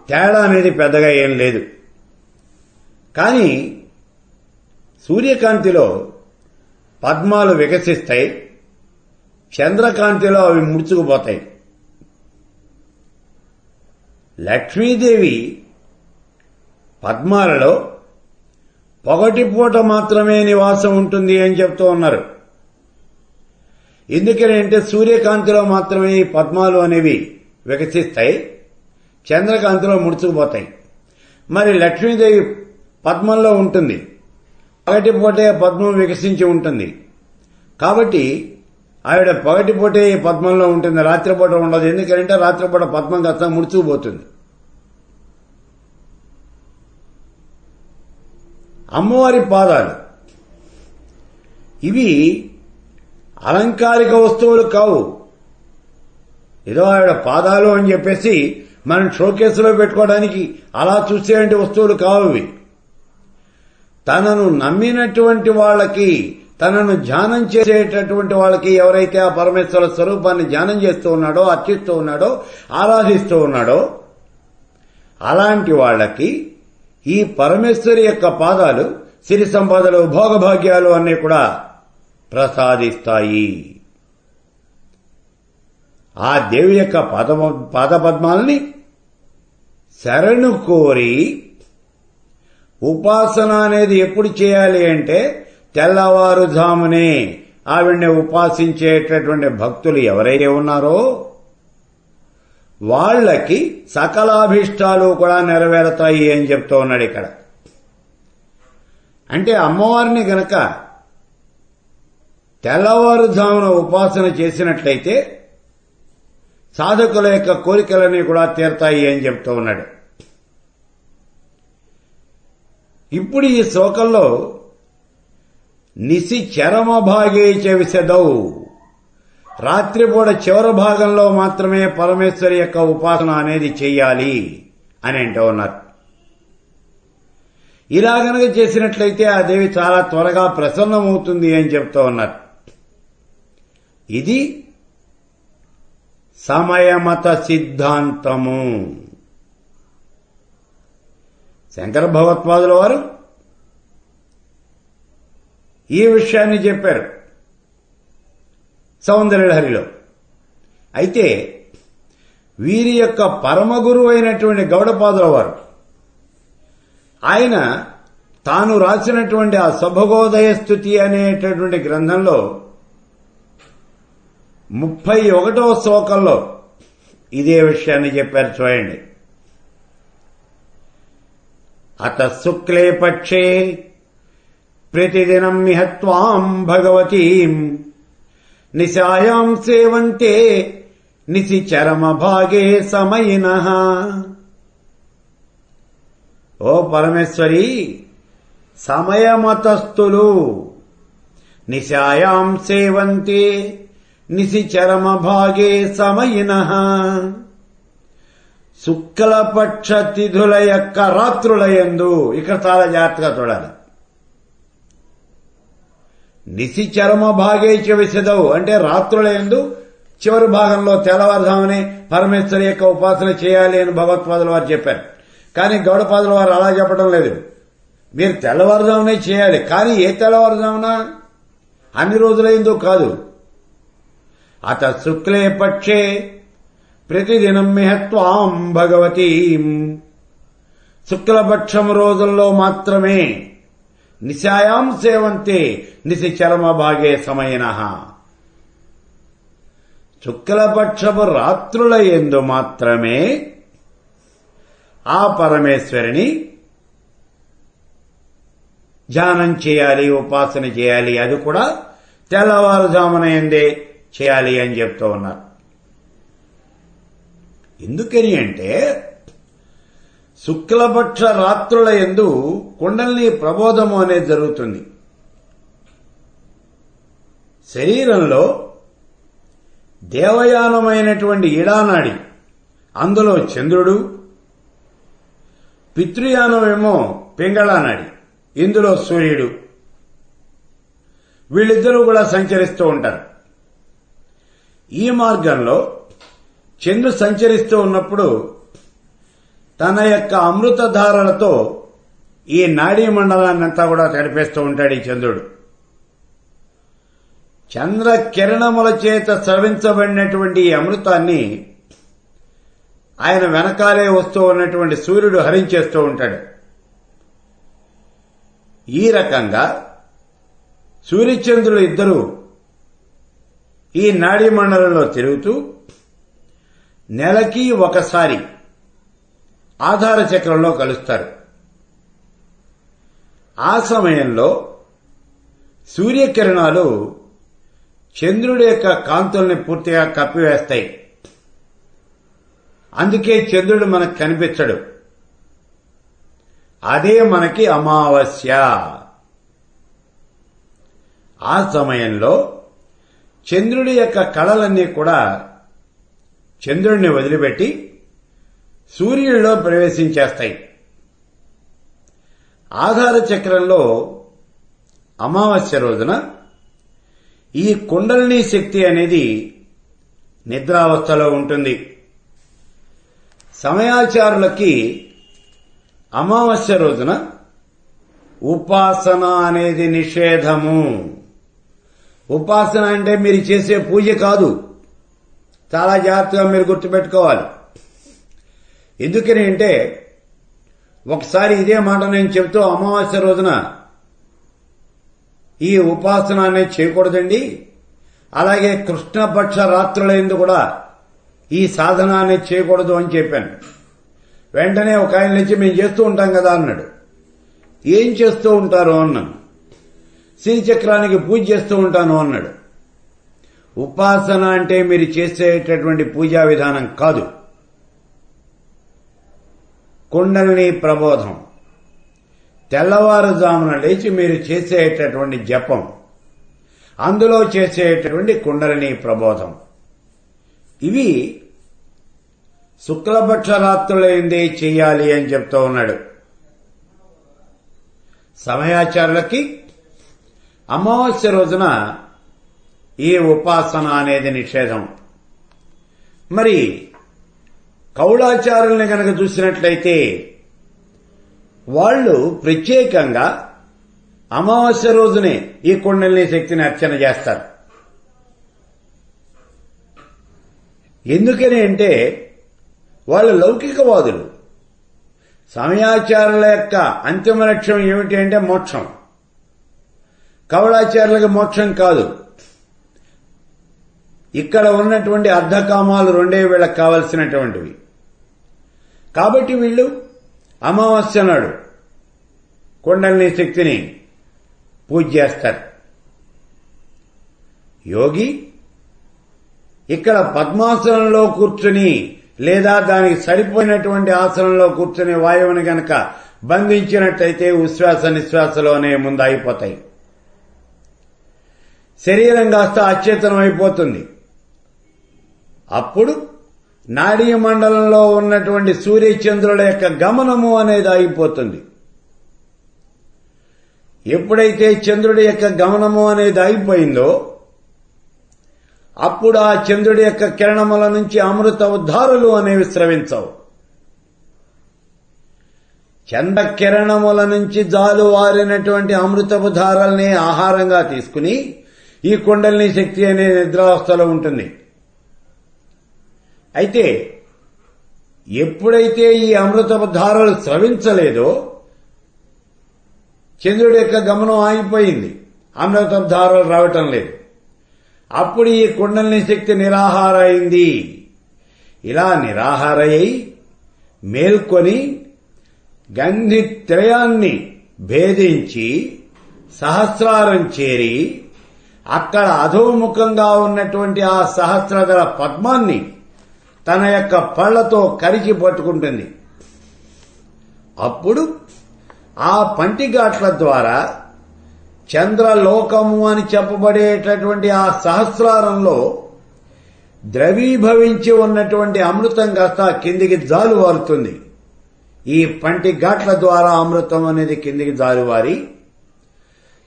తేడా అనేది పెద్దగా ఏం లేదు. కానీ సూర్యకాంతిలో పద్మాలు వికసిస్తాయి, చంద్రకాంతిలో అవి ముడుచుకుపోతాయి. లక్ష్మీదేవి పద్మాలలో పొగటిపూట మాత్రమే నివాసం ఉంటుంది అని చెప్తూ ఉన్నారు. ఎందుకని అంటే సూర్యకాంతిలో మాత్రమే ఈ పద్మాలు అనేవి వికసిస్తాయి, చంద్రకాంతిలో ముడుచుకుపోతాయి. మరి లక్ష్మీదేవి పద్మంలో ఉంటుంది, పగటిపూటే పద్మం వికసించి ఉంటుంది. కాబట్టి ఆవిడ పగటిపూటే పద్మంలో ఉంటుంది, రాత్రిపూట ఉండదు. ఎందుకంటే రాత్రిపూట పద్మం కాస్త ముడుచుకుపోతుంది. అమ్మవారి పాదాలు ఇవి అలంకారిక వస్తువులు కావు. ఏదో ఆవిడ పాదాలు అని చెప్పేసి మనం షోకేసులో పెట్టుకోవడానికి అలా చూసేటువంటి వస్తువులు కావు ఇవి. తనను నమ్మినటువంటి వాళ్ళకి, తనను ధ్యానం చేసేటటువంటి వాళ్ళకి, ఎవరైతే ఆ పరమేశ్వర స్వరూపాన్ని ధ్యానం చేస్తూ ఉన్నాడో, అర్చిస్తూ ఉన్నాడో, ఆరాధిస్తూ ఉన్నాడో అలాంటి వాళ్ళకి ఈ పరమేశ్వరి యొక్క పాదాలు సిరి సంపదలు, భోగభాగ్యాలు అన్నీ కూడా ప్రసాదిస్తాయి. ఆ దేవి యొక్క పాదపద్మాలని శరణు కోరి ఉపాసన అనేది ఎప్పుడు చేయాలి అంటే తెల్లవారుజామునే ఆవిడ్ని ఉపాసించేటటువంటి భక్తులు ఎవరైతే ఉన్నారో వాళ్ళకి సకలాభీష్టాలు కూడా నెరవేరుతాయి అని చెప్తూ ఉన్నాడు ఇక్కడ. అంటే అమ్మవారిని గనక తెల్లవారుజామున ఉపాసన చేసినట్లయితే సాధకుల యొక్క కోరికలన్నీ కూడా తీరతాయి అని చెప్తూ ఉన్నాడు. ఇప్పుడు ఈ శ్లోకంలో నిశి చరమ భాగే చ విశదౌ, రాత్రిపూట చివరి భాగంలో మాత్రమే పరమేశ్వరి యొక్క ఉపాసన అనేది చెయ్యాలి అని అంటూ ఉన్నారు. ఇలా గనక చేసినట్లయితే ఆ దేవి చాలా త్వరగా ప్రసన్నమవుతుంది అని చెప్తూ ఉన్నారు. ఇది సమయమత సిద్ధాంతము. శంకర భగవత్పాదుల వారు ఈ విషయాన్ని చెప్పారు సౌందర్యలహరిలో. అయితే వీరి యొక్క పరమ గురువు అయినటువంటి గౌడపాదుల వారు ఆయన తాను రాసినటువంటి ఆ సభగోదయ స్తుతి అనేటటువంటి గ్రంథంలో 31వ శ్లోకంలో ఇదే విషయాన్ని చెప్పారు. చూడండి. అత శుక్లే పక్షే ప్రతిదినం మిహ త్వాం భగవతీం నిశాయాం సేవంతే నిశిచరమ భాగే సమయినః. ఓ పరమేశ్వరి, సమయమతస్థులు నిశాయాం సేవంతే నిశిచరమ భాగే సమయినః. శుక్లపక్ష తిథుల యొక్క రాత్రులయందు, ఇక్కడ చాలా జాగ్రత్తగా చూడాలి. నిశిచరమ భాగే చ విశదౌ అంటే రాత్రులయందు చివరి భాగంలో తెల్లవారుజామునే పరమేశ్వరి యొక్క ఉపాసన చేయాలి అని భగవత్పాదుల వారు చెప్పారు. కానీ గౌడపాదుల వారు అలా చెప్పడం లేదు. మీరు తెల్లవారుజామునే చేయాలి. కానీ ఏ తెల్లవారుజామున? అన్ని రోజులైందో కాదు. అత శుక్లే పక్షే ప్రతిదినం మిహ త్వాం భగవతీం. శుక్లపక్షం రోజుల్లో మాత్రమే నిశాయాం సేవంతే నిశిచరమ భాగే సమయినః. శుక్లపక్షపు రాత్రుల యందు మాత్రమే ఆ పరమేశ్వరిని ధ్యానం చేయాలి, ఉపాసన చేయాలి. అది కూడా తెల్లవారుజామున యందే చేయాలి అని చెప్తూ ఉన్నారు. ఎందుకని అంటే శుక్లపక్ష రాత్రుల యందు కుండలిని ప్రబోధము అనేది జరుగుతుంది. శరీరంలో దేవయానమైనటువంటి ఇడానాడి, అందులో చంద్రుడు, పితృయానమేమో పింగళానాడి, ఇందులో సూర్యుడు, వీళ్ళిద్దరూ కూడా సంచరిస్తూ ఉంటారు. ఈ మార్గంలో చంద్రుడు సంచరిస్తూ ఉన్నప్పుడు తన యొక్క అమృతధారలతో ఈ నాడీ మండలాన్నంతా కూడా తడిపేస్తూ ఉంటాడు ఈ చంద్రుడు. చంద్ర కిరణముల చేత స్రవించబడినటువంటి ఈ అమృతాన్ని ఆయన వెనకాలే వస్తూ ఉన్నటువంటి సూర్యుడు హరించేస్తూ ఉంటాడు. ఈ రకంగా సూర్యచంద్రులు ఇద్దరూ ఈ నాడీ మండలంలో తిరుగుతూ నెలకి ఒకసారి ఆధార చక్రంలో కలుస్తారు. ఆ సమయంలో సూర్యకిరణాలు చంద్రుడి యొక్క కాంతుల్ని పూర్తిగా కప్పివేస్తాయి. అందుకే చంద్రుడు మనకు కనిపించడు. అదే మనకి అమావాస్య. ఆ సమయంలో చంద్రుడి యొక్క కళలన్నీ కూడా చంద్రుడిని వదిలిపెట్టి సూర్యుడిలో ప్రవేశించేస్తాయి. ఆధార చక్రంలో అమావాస్య రోజున ఈ కుండలిని శక్తి అనేది నిద్రావస్థలో ఉంటుంది. సమయాచారులకి అమావాస్య రోజున ఉపాసన అనేది నిషేధము. ఉపాసన అంటే మీరు చేసే పూజ కాదు. చాలా జాగ్రత్తగా మీరు గుర్తుపెట్టుకోవాలి. ఎందుకని అంటే ఒకసారి ఇదే మాట నేను చెబుతూ అమావాస్య రోజున ఈ ఉపాసన అనేది చేయకూడదండి, అలాగే కృష్ణపక్ష రాత్రులందు కూడా ఈ సాధన అనేది చేయకూడదు అని చెప్పాను. వెంటనే ఒక ఆయన నుంచి మేము చేస్తూ ఉంటాం కదా అన్నాడు. ఏం చేస్తూ ఉంటారు అన్నాను. శ్రీచక్రానికి పూజ చేస్తూ ఉంటాను అన్నాడు. ఉపాసన అంటే మీరు చేసేటటువంటి పూజా విధానం కాదు. కుండలిని ప్రబోధం, తెల్లవారుజామున లేచి మీరు చేసేటటువంటి జపం, అందులో చేసేటటువంటి కుండలిని ప్రబోధం, ఇవి శుక్లపక్ష రాత్రులైందే చెయ్యాలి అని చెప్తూ ఉన్నాడు. సమయాచారులకి అమావాస్య రోజున ఈ ఉపాసన అనేది నిషేధం. మరి కౌళాచారుల్ని గనక చూసినట్లయితే వాళ్ళు ప్రత్యేకంగా అమావాస్య రోజునే ఈ కుండలిని శక్తిని అర్చన చేస్తారు. ఎందుకని అంటే వాళ్ళు లౌకికవాదులు. సమయాచారుల యొక్క అంతిమ లక్ష్యం ఏమిటి అంటే మోక్షం. కౌళాచారులకు మోక్షం కాదు. ఇక్కడ ఉన్నటువంటి అర్ధకామాలు రెండే వీళ్ళకి కావలసినటువంటివి. కాబట్టి వీళ్ళు అమావాస్య నాడు కుండలిని శక్తిని పూజ చేస్తారు. యోగి ఇక్కడ పద్మాసనంలో కూర్చుని లేదా దానికి సరిపోయినటువంటి ఆసనంలో కూర్చుని వాయువుని గనక బంధించినట్టయితే ఉశ్వాస నిశ్వాసలోనే ముందాగిపోతాయి. శరీరం కాస్త అచేతనం అయిపోతుంది. అప్పుడు నాడీ మండలంలో ఉన్నటువంటి సూర్యచంద్రుల యొక్క గమనము అనేది ఆగిపోతుంది. ఎప్పుడైతే చంద్రుడి యొక్క గమనము అనేది ఆగిపోయిందో అప్పుడు ఆ చంద్రుడి యొక్క కిరణముల నుంచి అమృత ఉద్ధారులు అనేవి స్రవించవు. చంద్ర కిరణముల నుంచి జాలువారినటువంటి అమృతపు ధారల్ని ఆహారంగా తీసుకుని ఈ కుండలిని శక్తి అనే నిద్రావస్థలో ఉంటుంది. అయితే ఎప్పుడైతే ఈ అమృతపు ధారలు స్రవించలేదో చంద్రుడి యొక్క గమనం ఆగిపోయింది, అమృతపు ధారలు రావటం లేదు. అప్పుడు ఈ కుండలిని శక్తి నిరాహార అయింది. ఇలా నిరాహార అయి మేల్కొని గంధి త్రయాన్ని భేదించి సహస్రారం చేరి అక్కడ అధోముఖంగా ఉన్నటువంటి ఆ సహస్రదళ పద్మాన్ని తన యొక్క పళ్లతో కరిచి పట్టుకుంటుంది. అప్పుడు ఆ పంటిగాట్ల ద్వారా చంద్రలోకము అని చెప్పబడేటటువంటి ఆ సహస్రారంలో ద్రవీభవించి ఉన్నటువంటి అమృతం కాస్త కిందికి జాలువారుతుంది. ఈ పంటి ఘాట్ల ద్వారా అమృతం అనేది కిందికి జాలువారి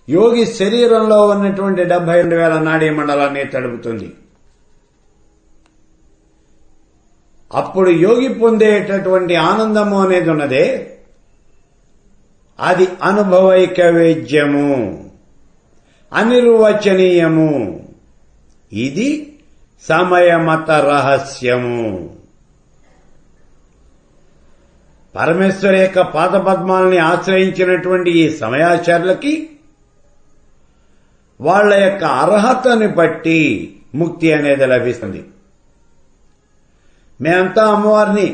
యోగి శరీరంలో ఉన్నటువంటి 72,000 నాడీ మండలాన్ని తడుపుతుంది. అప్పుడు యోగి పొందేటటువంటి ఆనందము అనేది ఉన్నదే అది అనుభవైక వేద్యము, అనిర్వచనీయము. ఇది సమయమత రహస్యము. పరమేశ్వర యొక్క పాదపద్మాలని ఆశ్రయించినటువంటి ఈ సమయాచారులకి వాళ్ల యొక్క అర్హతని బట్టి ముక్తి అనేది లభిస్తుంది. మేమంతా అమ్మవారిని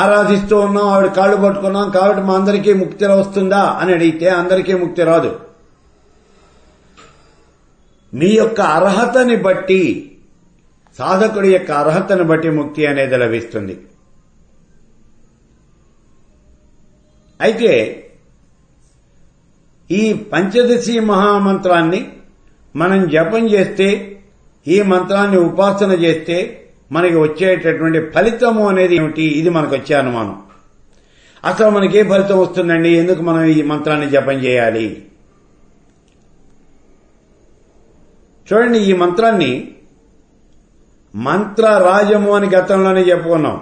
ఆరాధిస్తూ ఉన్నాం, ఆవిడ కాళ్ళు పట్టుకున్నాం కాబట్టి మా అందరికీ ముక్తి వస్తుందా అని అడిగితే అందరికీ ముక్తి రాదు. మీ యొక్క అర్హతని బట్టి, సాధకుడి యొక్క అర్హతని బట్టి ముక్తి అనేది లభిస్తుంది. అయితే ఈ పంచదశి మహామంత్రాన్ని మనం జపం చేస్తే, ఈ మంత్రాన్ని ఉపాసన చేస్తే మనకి వచ్చేటటువంటి ఫలితము అనేది ఏమిటి? ఇది మనకు వచ్చే అనుమానం. అసలు మనకి ఏ ఫలితం వస్తుందండి? ఎందుకు మనం ఈ మంత్రాన్ని జపం చేయాలి? చూడండి, ఈ మంత్రాన్ని మంత్రరాజము అని గతంలోనే చెప్పుకున్నాం.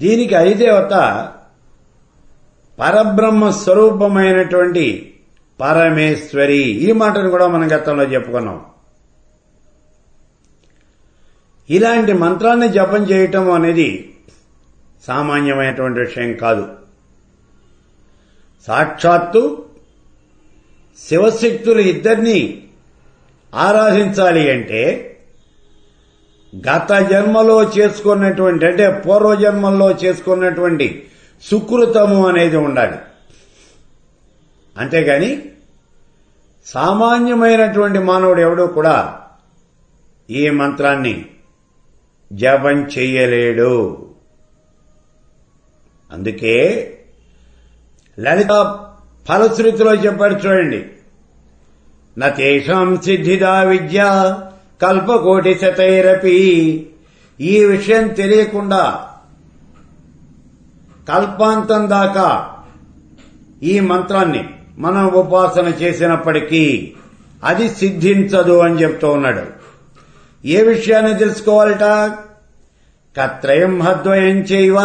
దీనికి అధిదేవత పరబ్రహ్మ స్వరూపమైనటువంటి పరమేశ్వరి. ఈ మాటను కూడా మనం గతంలో చెప్పుకున్నాం. ఇలాంటి మంత్రాన్ని జపం చేయటం అనేది సామాన్యమైనటువంటి విషయం కాదు. సాక్షాత్తు శివశక్తులు ఇద్దరినీ ఆరాధించాలి అంటే గత జన్మలో చేసుకున్నటువంటి, అంటే పూర్వజన్మల్లో చేసుకున్నటువంటి సుకృతము అనేది ఉండాలి. అంతేగాని సామాన్యమైనటువంటి మానవుడు ఎవడూ కూడా ఈ మంత్రాన్ని జపం చెయ్యలేడు. అందుకే లలిత ఫలశ్రుతిలో చెప్పాడు చూడండి, నతేషాం సిద్ధిదా విద్య కల్పకోటి శతైరపి. ఈ విషయం తెలియకుండా కల్పాంతం దాకా ఈ మంత్రాన్ని మనం ఉపాసన చేసినప్పటికీ అది సిద్ధించదు అని చెప్తూ ఉన్నాడు. ఏ విషయాన్ని తెలుసుకోవాలట? కత్రయం హద్వయం చైవ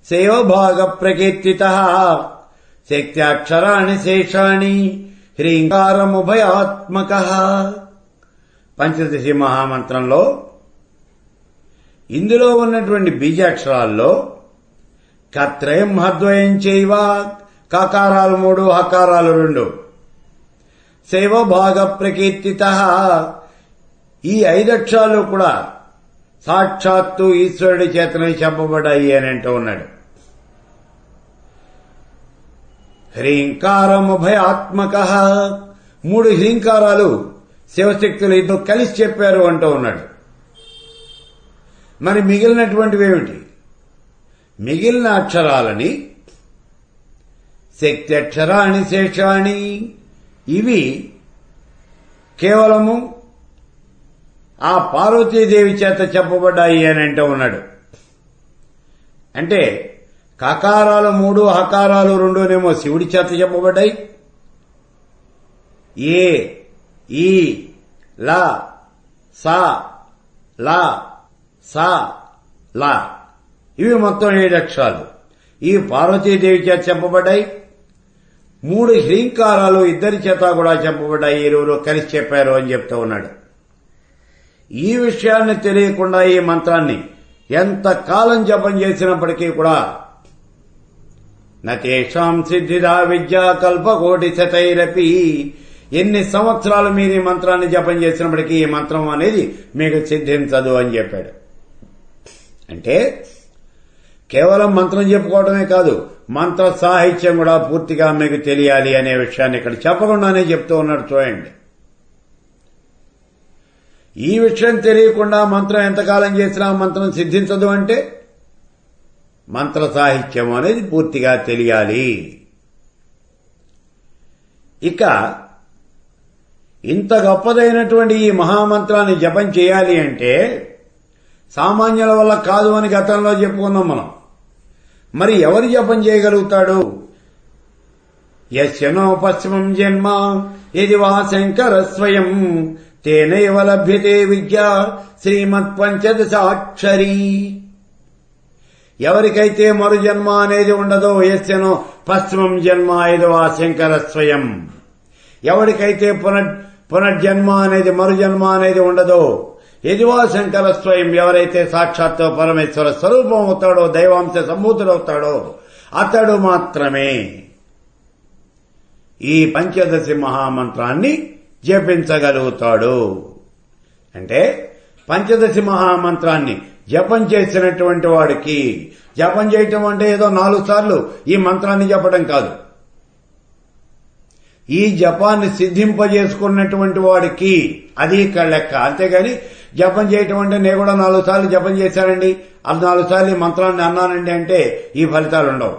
సేవభాగ ప్రకీర్తితః శక్త్యాక్షరాణి శేషాణి హ్రీంకారముభయాత్మకః. పంచదశి మహామంత్రంలో ఇందులో ఉన్నటువంటి బీజాక్షరాల్లో కత్రయం హద్వయం చైవ, కకారాలు 3 హకారాలు 2, సేవభాగ ప్రకీర్తితః ఈ 5 అక్షరాలు కూడా సాక్షాత్తు ఈశ్వరుడి చేతనే చెప్పబడ్డాయి అని అంటూ ఉన్నాడు. హ్రీంకారముభయాత్మకః 3 హ్రీంకారాలు శివశక్తులు ఇద్దరు కలిసి చెప్పారు అంటూ ఉన్నాడు. మరి మిగిలినటువంటివి ఏమిటి? మిగిలిన అక్షరాలని శక్తి అక్షరాణి శేషాణి, ఇవి కేవలము ఆ పార్వతీదేవి చేత చెప్పబడ్డాయి అని అంటూ ఉన్నాడు. అంటే కకారాలు 3 హకారాలు 2నేమో శివుడి చేత చెప్పబడ్డాయి. ఏ, ఈ, లా, సా, లా, సా, లా, ఇవి మొత్తం 7 అక్షరాలు ఈ పార్వతీదేవి చేత చెప్పబడ్డాయి. 3 హ్రీంకారాలు ఇద్దరి చేత కూడా చెప్పబడ్డాయి, ఇరువురు కలిసి చెప్పారు అని చెప్తూ ఉన్నాడు. ఈ విషయాన్ని తెలియకుండా ఈ మంత్రాన్ని ఎంత కాలం జపం చేసినప్పటికీ కూడా నతేషాం సిద్ధిదా విద్యా కల్పకోటి శతైరపి, ఎన్ని సంవత్సరాలు మీరు ఈ మంత్రాన్ని జపం చేసినప్పటికీ ఈ మంత్రం అనేది మీకు సిద్ధించదు అని చెప్పాడు. అంటే కేవలం మంత్రం చెప్పుకోవడమే కాదు, మంత్ర సాహిత్యం కూడా పూర్తిగా మీకు తెలియాలి అనే విషయాన్ని ఇక్కడ చెప్పకుండానే చెప్తూ ఉన్నాడు. చూడండి, ఈ విషయం తెలియకుండా మంత్రం ఎంతకాలం చేసినా మంత్రం సిద్ధించదు అంటే మంత్ర సాహిత్యం అనేది పూర్తిగా తెలియాలి. ఇక ఇంత గొప్పదైనటువంటి ఈ మహామంత్రాన్ని జపం చేయాలి అంటే సామాన్యుల వల్ల కాదు అని గతంలో చెప్పుకున్నాం మనం. మరి ఎవరు జపం చేయగలుగుతాడు? యస్యనో పశ్చిమం జన్మ ఇది వా శంకర స్వయం తేనైవ లభ్యతే విద్య శ్రీమత్ పంచదశాక్షరీ. ఎవరికైతే మరు జన్మ అనేది ఉండదో, యస్యనో పశ్చిమం జన్మ ఇది వా శంకర స్వయం, ఎవరికైతే పునర్జన్మ అనేది మరు జన్మ అనేది ఉండదో, యదివా శంకర స్వయం, ఎవరైతే సాక్షాత్తు పరమేశ్వర స్వరూపం అవుతాడో, దైవాంశ సంభూతుడవుతాడో అతడు మాత్రమే ఈ పంచదశి మహామంత్రాన్ని జపించగలుగుతాడు. అంటే పంచదశి మహామంత్రాన్ని జపం చేసినటువంటి వాడికి, జపం చేయటం అంటే ఏదో 4 సార్లు ఈ మంత్రాన్ని చెప్పడం కాదు, ఈ జపాన్ని సిద్ధింపజేసుకున్నటువంటి వాడికి అది ఇక్కడ లెక్క. అంతేగాని జపం చేయటం అంటే నేను కూడా 4 సార్లు జపం చేశానండి, అది 4 సార్లు ఈ మంత్రాన్ని అన్నానండి అంటే ఈ ఫలితాలు ఉండవు.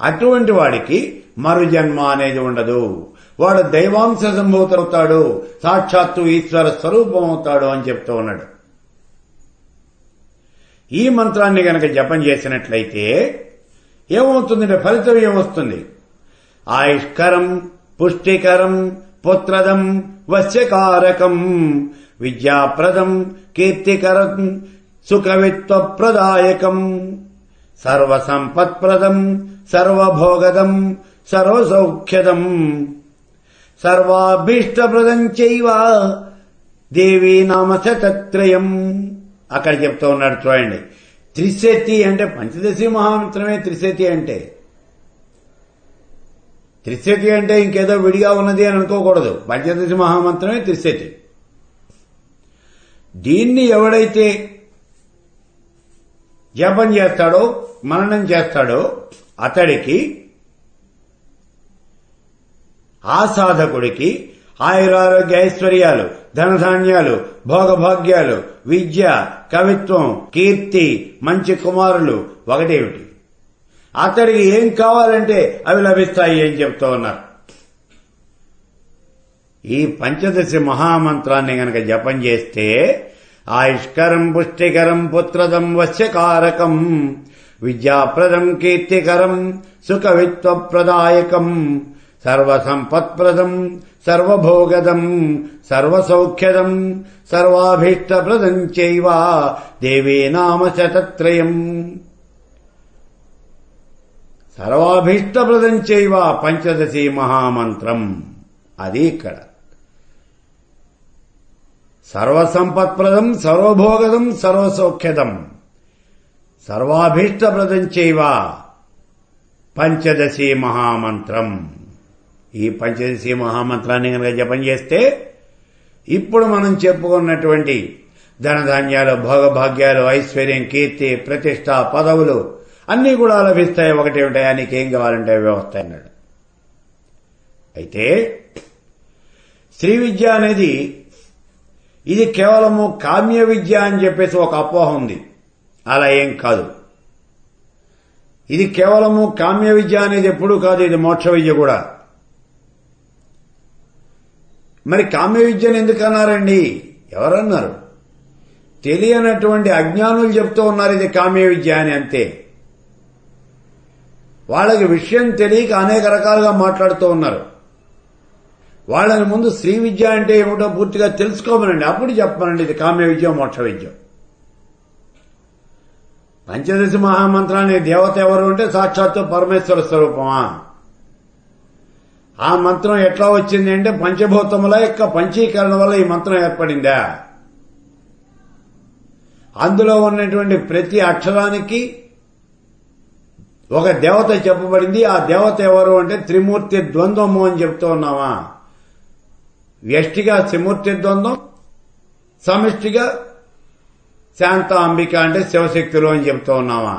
అటువంటి వాడికి మరు జన్మ అనేది ఉండదు, వాడు దైవాంశ సంభూతవుతాడు, సాక్షాత్తు ఈశ్వర స్వరూపం అవుతాడు అని చెప్తూ ఉన్నాడు. ఈ మంత్రాన్ని గనక జపం చేసినట్లయితే ఏమవుతుందంటే ఫలితం ఏమొస్తుంది? ఆయుష్కరం పుష్టికరం పుత్రదం వశ్యకారకం విద్యాప్రదం కీర్తికరం సుఖవిత్వప్రదాయకం సర్వసంపత్ప్రదం సర్వభోగదం సర్వసౌఖ్యదం సర్వాభీష్టప్రదం చైవ దేవీ నామ శతత్రయం. అక్కడ చెప్తూ ఉన్నాడు. చూడండి, త్రిశతి అంటే పంచదశి మహామంత్రమే త్రిశతి అంటే. త్రిశతి అంటే ఇంకేదో విడిగా ఉన్నది అని అనుకోకూడదు, పంచదశి మహామంత్రమే త్రిశతి. దీన్ని ఎవడైతే జపం చేస్తాడో, మననం చేస్తాడో అతడికి, ఆ సాధకుడికి ఆయురారోగ్య ఐశ్వర్యాలు, ధనధాన్యాలు, భోగభాగ్యాలు, విద్య, కవిత్వం, కీర్తి, మంచి కుమారులు ఒకటేమిటి, అతడికి ఏం కావాలంటే అవి లభిస్తాయి అని చెప్తూ ఉన్నారు. ఈ పంచదశి మహామంత్రాన్ని గనక జపం చేస్తే ఆయుష్కరం పుష్టికరం పుత్రదం వశ్యకారకం విద్యాప్రదం కీర్తికరం సుఖవిత్వప్రదాయకం సర్వసంపత్ప్రదం సర్వభోగదం సర్వసౌఖ్యదం సర్వాభీష్టప్రదం చైవ దేవీ నామ శతత్రయం. సర్వాభీష్టప్రదం చైవ పంచదశి మహామంత్రం. అది ఇక్కడ సర్వసంపత్ప్రదం సర్వభోగదం సర్వసౌఖ్యదం సర్వాభీష్టప్రదం చైవ పంచదశి మహామంత్రం. ఈ పంచదశి మహామంత్రాన్ని కనుక జపం చేస్తే ఇప్పుడు మనం చెప్పుకున్నటువంటి ధనధాన్యాలు భోగభాగ్యాలు ఐశ్వర్యం కీర్తి ప్రతిష్ట పదవులు అన్నీ కూడా లభిస్తాయి. ఒకటేమిటాయా నీకేం కావాలంటే వ్యవస్థ అన్నాడు. అయితే శ్రీ విద్య అనేది ఇది కేవలము కామ్య విద్య అని చెప్పేసి ఒక అపోహ ఉంది. అలా ఏం కాదు. ఇది కేవలము కామ్య విద్య అనేది ఎప్పుడూ కాదు, ఇది మోక్ష విద్య కూడా. మరి కామ్య విద్యను ఎందుకన్నారండి? ఎవరన్నారు? తెలియనటువంటి అజ్ఞానులు చెప్తూ ఉన్నారు ఇది కామ్య విద్య అని, అంతే. వాళ్ళకి విషయం తెలియక అనేక రకాలుగా మాట్లాడుతూ ఉన్నారు. వాళ్ళని ముందు శ్రీ విద్య అంటే ఏమిటో పూర్తిగా తెలుసుకోమనండి, అప్పుడు చెప్పమనండి ఇది కామ్య విద్య మోక్ష విద్య. పంచదశి మహామంత్రాన్ని దేవత ఎవరు అంటే సాక్షాత్తు పరమేశ్వర స్వరూపమా? ఆ మంత్రం ఎట్లా వచ్చింది అంటే పంచభూతముల యొక్క పంచీకరణ వల్ల ఈ మంత్రం ఏర్పడిందా? అందులో ఉన్నటువంటి ప్రతి అక్షరానికి ఒక దేవత చెప్పబడింది. ఆ దేవత ఎవరు అంటే త్రిమూర్తి ద్వంద్వము అని చెప్తూ ఉన్నామా? వ్యష్టిగా త్రిమూర్తి ద్వంద్వం, సమిష్టిగా శాంత అంబిక అంటే శివశక్తులు అని చెప్తూ ఉన్నామా?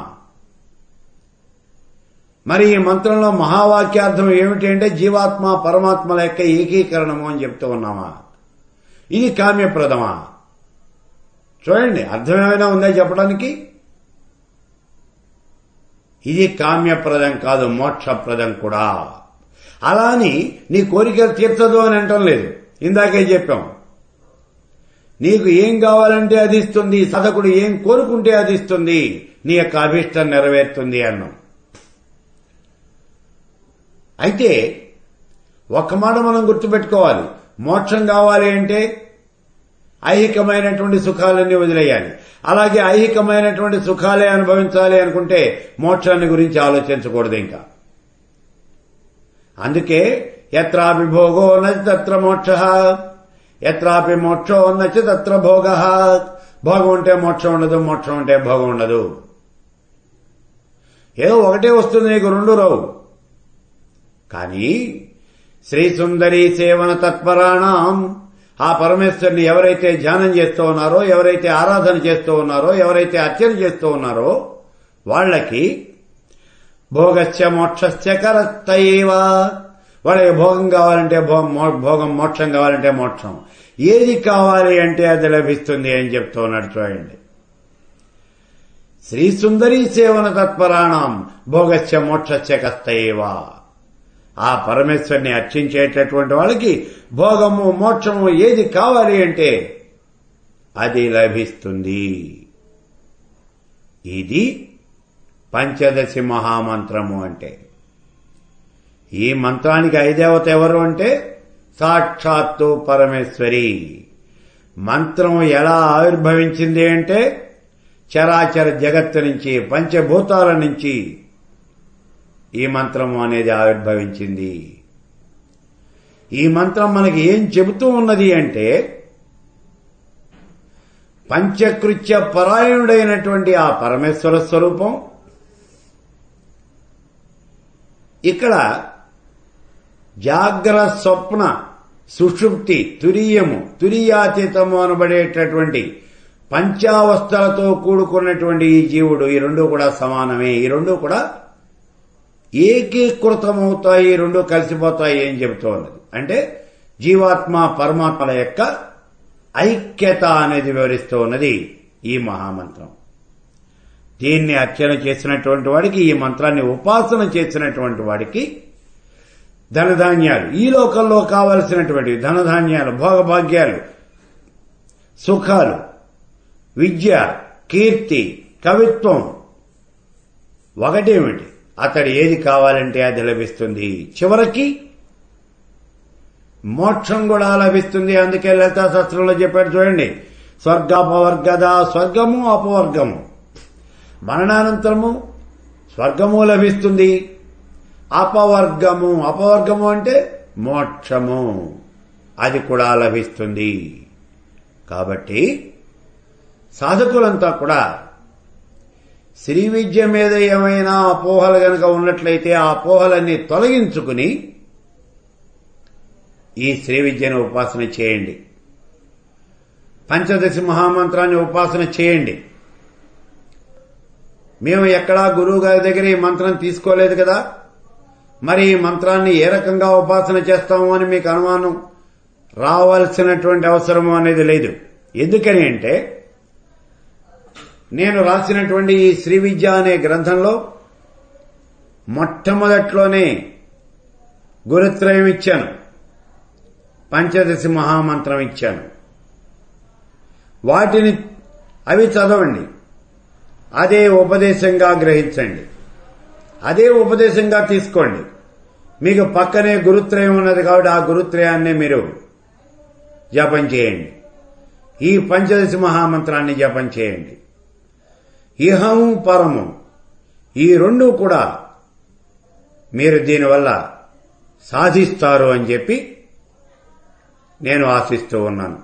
మరి ఈ మంత్రంలో మహావాక్యార్థం ఏమిటి అంటే జీవాత్మ పరమాత్మల యొక్క ఏకీకరణము అని చెప్తూ ఉన్నామా? ఇది కామ్యప్రదమా? చూడండి, అర్థం ఏమైనా ఉందా చెప్పడానికి? ఇది కామ్యప్రదం కాదు, మోక్షప్రదం కూడా. అలా అని నీ కోరికలు తీర్చదు అని అంటం లేదు. ఇందాకే చెప్పాం, నీకు ఏం కావాలంటే అది ఇస్తుంది, సాధకుడు ఏం కోరుకుంటే అది ఇస్తుంది, నీ యొక్క అభీష్టం నెరవేరుతుంది అన్నాం. అయితే ఒక్క మాట మనం గుర్తుపెట్టుకోవాలి, మోక్షం కావాలి అంటే ఐహికమైనటువంటి సుఖాలన్నీ వదిలేయాలి. అలాగే ఐహికమైనటువంటి సుఖాలే అనుభవించాలి అనుకుంటే మోక్షాన్ని గురించి ఆలోచించకూడదు ఇంకా. అందుకే యత్రాపి భోగో నచ తత్ర మోక్షః, యత్రాపి మోక్షో నచ తత్ర భోగః. భోగం ఉంటే మోక్షం ఉండదు, మోక్షం ఉంటే భోగం ఉండదు. ఏదో ఒకటే వస్తుంది, నీకు రెండు రావు. కానీ శ్రీ సుందరీ సేవన తత్పరాణం, ఆ పరమేశ్వరుని ఎవరైతే ధ్యానం చేస్తూ ఉన్నారో, ఎవరైతే ఆరాధన చేస్తూ ఉన్నారో, ఎవరైతే అర్చన చేస్తూ ఉన్నారో వాళ్ళకి భోగస్య మోక్షస్య కరస్తయేవ. వాళ్ళకి భోగం కావాలంటే భోగం, మోక్షం కావాలంటే మోక్షం, ఏది కావాలి అంటే అది లభిస్తుంది అని చెప్తూ ఉన్నాడు. చూడండి, శ్రీ సుందరీ సేవన తత్పరాణం భోగస్య మోక్షస్య కస్తయేవ. ఆ పరమేశ్వరుని అర్చించేటటువంటి వాళ్ళకి భోగము మోక్షము ఏది కావాలి అంటే అది లభిస్తుంది. ఇది పంచదశి మహామంత్రము అంటే. ఈ మంత్రానికి ఐదేవత ఎవరు అంటే సాక్షాత్తు పరమేశ్వరి. మంత్రం ఎలా ఆవిర్భవించింది అంటే చరాచర జగత్తు నుంచి, పంచభూతాల నుంచి ఈ మంత్రము అనేది ఆవిర్భవించింది. ఈ మంత్రం మనకి ఏం చెబుతూ ఉన్నది అంటే పంచకృత్య పరాయణుడైనటువంటి ఆ పరమేశ్వర స్వరూపం ఇక్కడ జాగ్రత్త స్వప్న సుషుప్తి తురీయము తురీయాతీతము అనబడేటటువంటి పంచావస్థలతో కూడుకున్నటువంటి ఈ జీవుడు, ఈ రెండు కూడా సమానమే, ఈ రెండు కూడా ఏకీకృతమవుతాయి, ఈ రెండు కలిసిపోతాయి అని చెబుతూ ఉన్నది. అంటే జీవాత్మ పరమాత్మల యొక్క ఐక్యత అనేది వివరిస్తూ ఉన్నది ఈ మహామంత్రం. దీన్ని అర్చన చేసినటువంటి వాడికి, ఈ మంత్రాన్ని ఉపాసన చేసినటువంటి వాడికి ధనధాన్యాలు, ఈ లోకంలో కావలసినటువంటి ధనధాన్యాలు, భోగభాగ్యాలు, సుఖాలు, విద్య, కీర్తి, కవిత్వం, ఒకటేమిటి, అతడు ఏది కావాలంటే అది లభిస్తుంది. చివరికి మోక్షం కూడా లభిస్తుంది. అందుకే లలితా శాస్త్రంలో చెప్పాడు చూడండి, స్వర్గాపవర్గద, స్వర్గము అపవర్గము. మరణానంతరము స్వర్గము లభిస్తుంది, అపవర్గము అంటే మోక్షము, అది కూడా లభిస్తుంది. కాబట్టి సాధకులంతా కూడా శ్రీ విద్య మీద ఏమైనా అపోహలు గనక ఉన్నట్లయితే ఆ అపోహలన్నీ తొలగించుకుని ఈ శ్రీ విద్యను ఉపాసన చేయండి. పంచదశి మహామంత్రాన్ని ఉపాసన చేయండి. మేము ఎక్కడా గురువు గారి దగ్గర ఈ మంత్రం తీసుకోలేదు కదా, మరి ఈ మంత్రాన్ని ఏ రకంగా ఉపాసన చేస్తాము అని మీకు అనుమానం రావాల్సినటువంటి అవసరము అనేది లేదు. ఎందుకని అంటే నేను రాసినటువంటి ఈ శ్రీ విద్య అనే గ్రంథంలో మొట్టమొదట్లోనే గురుత్రయం ఇచ్చాను, పంచదశి మహామంత్రం ఇచ్చాను. వాటిని అవి చదవండి, అదే ఉపదేశంగా గ్రహించండి, అదే ఉపదేశంగా తీసుకోండి. మీకు పక్కనే గురుత్రయం ఉన్నది కాబట్టి ఆ గురుత్రయాన్ని మీరు జపం చేయండి. ఈ పంచదశి మహామంత్రాన్ని జపం చేయండి. ఇహం పరము, ఈ రెండు కూడా మీరు దీనివల్ల సాధిస్తారు అని చెప్పి నేను ఆశిస్తూ ఉన్నాను.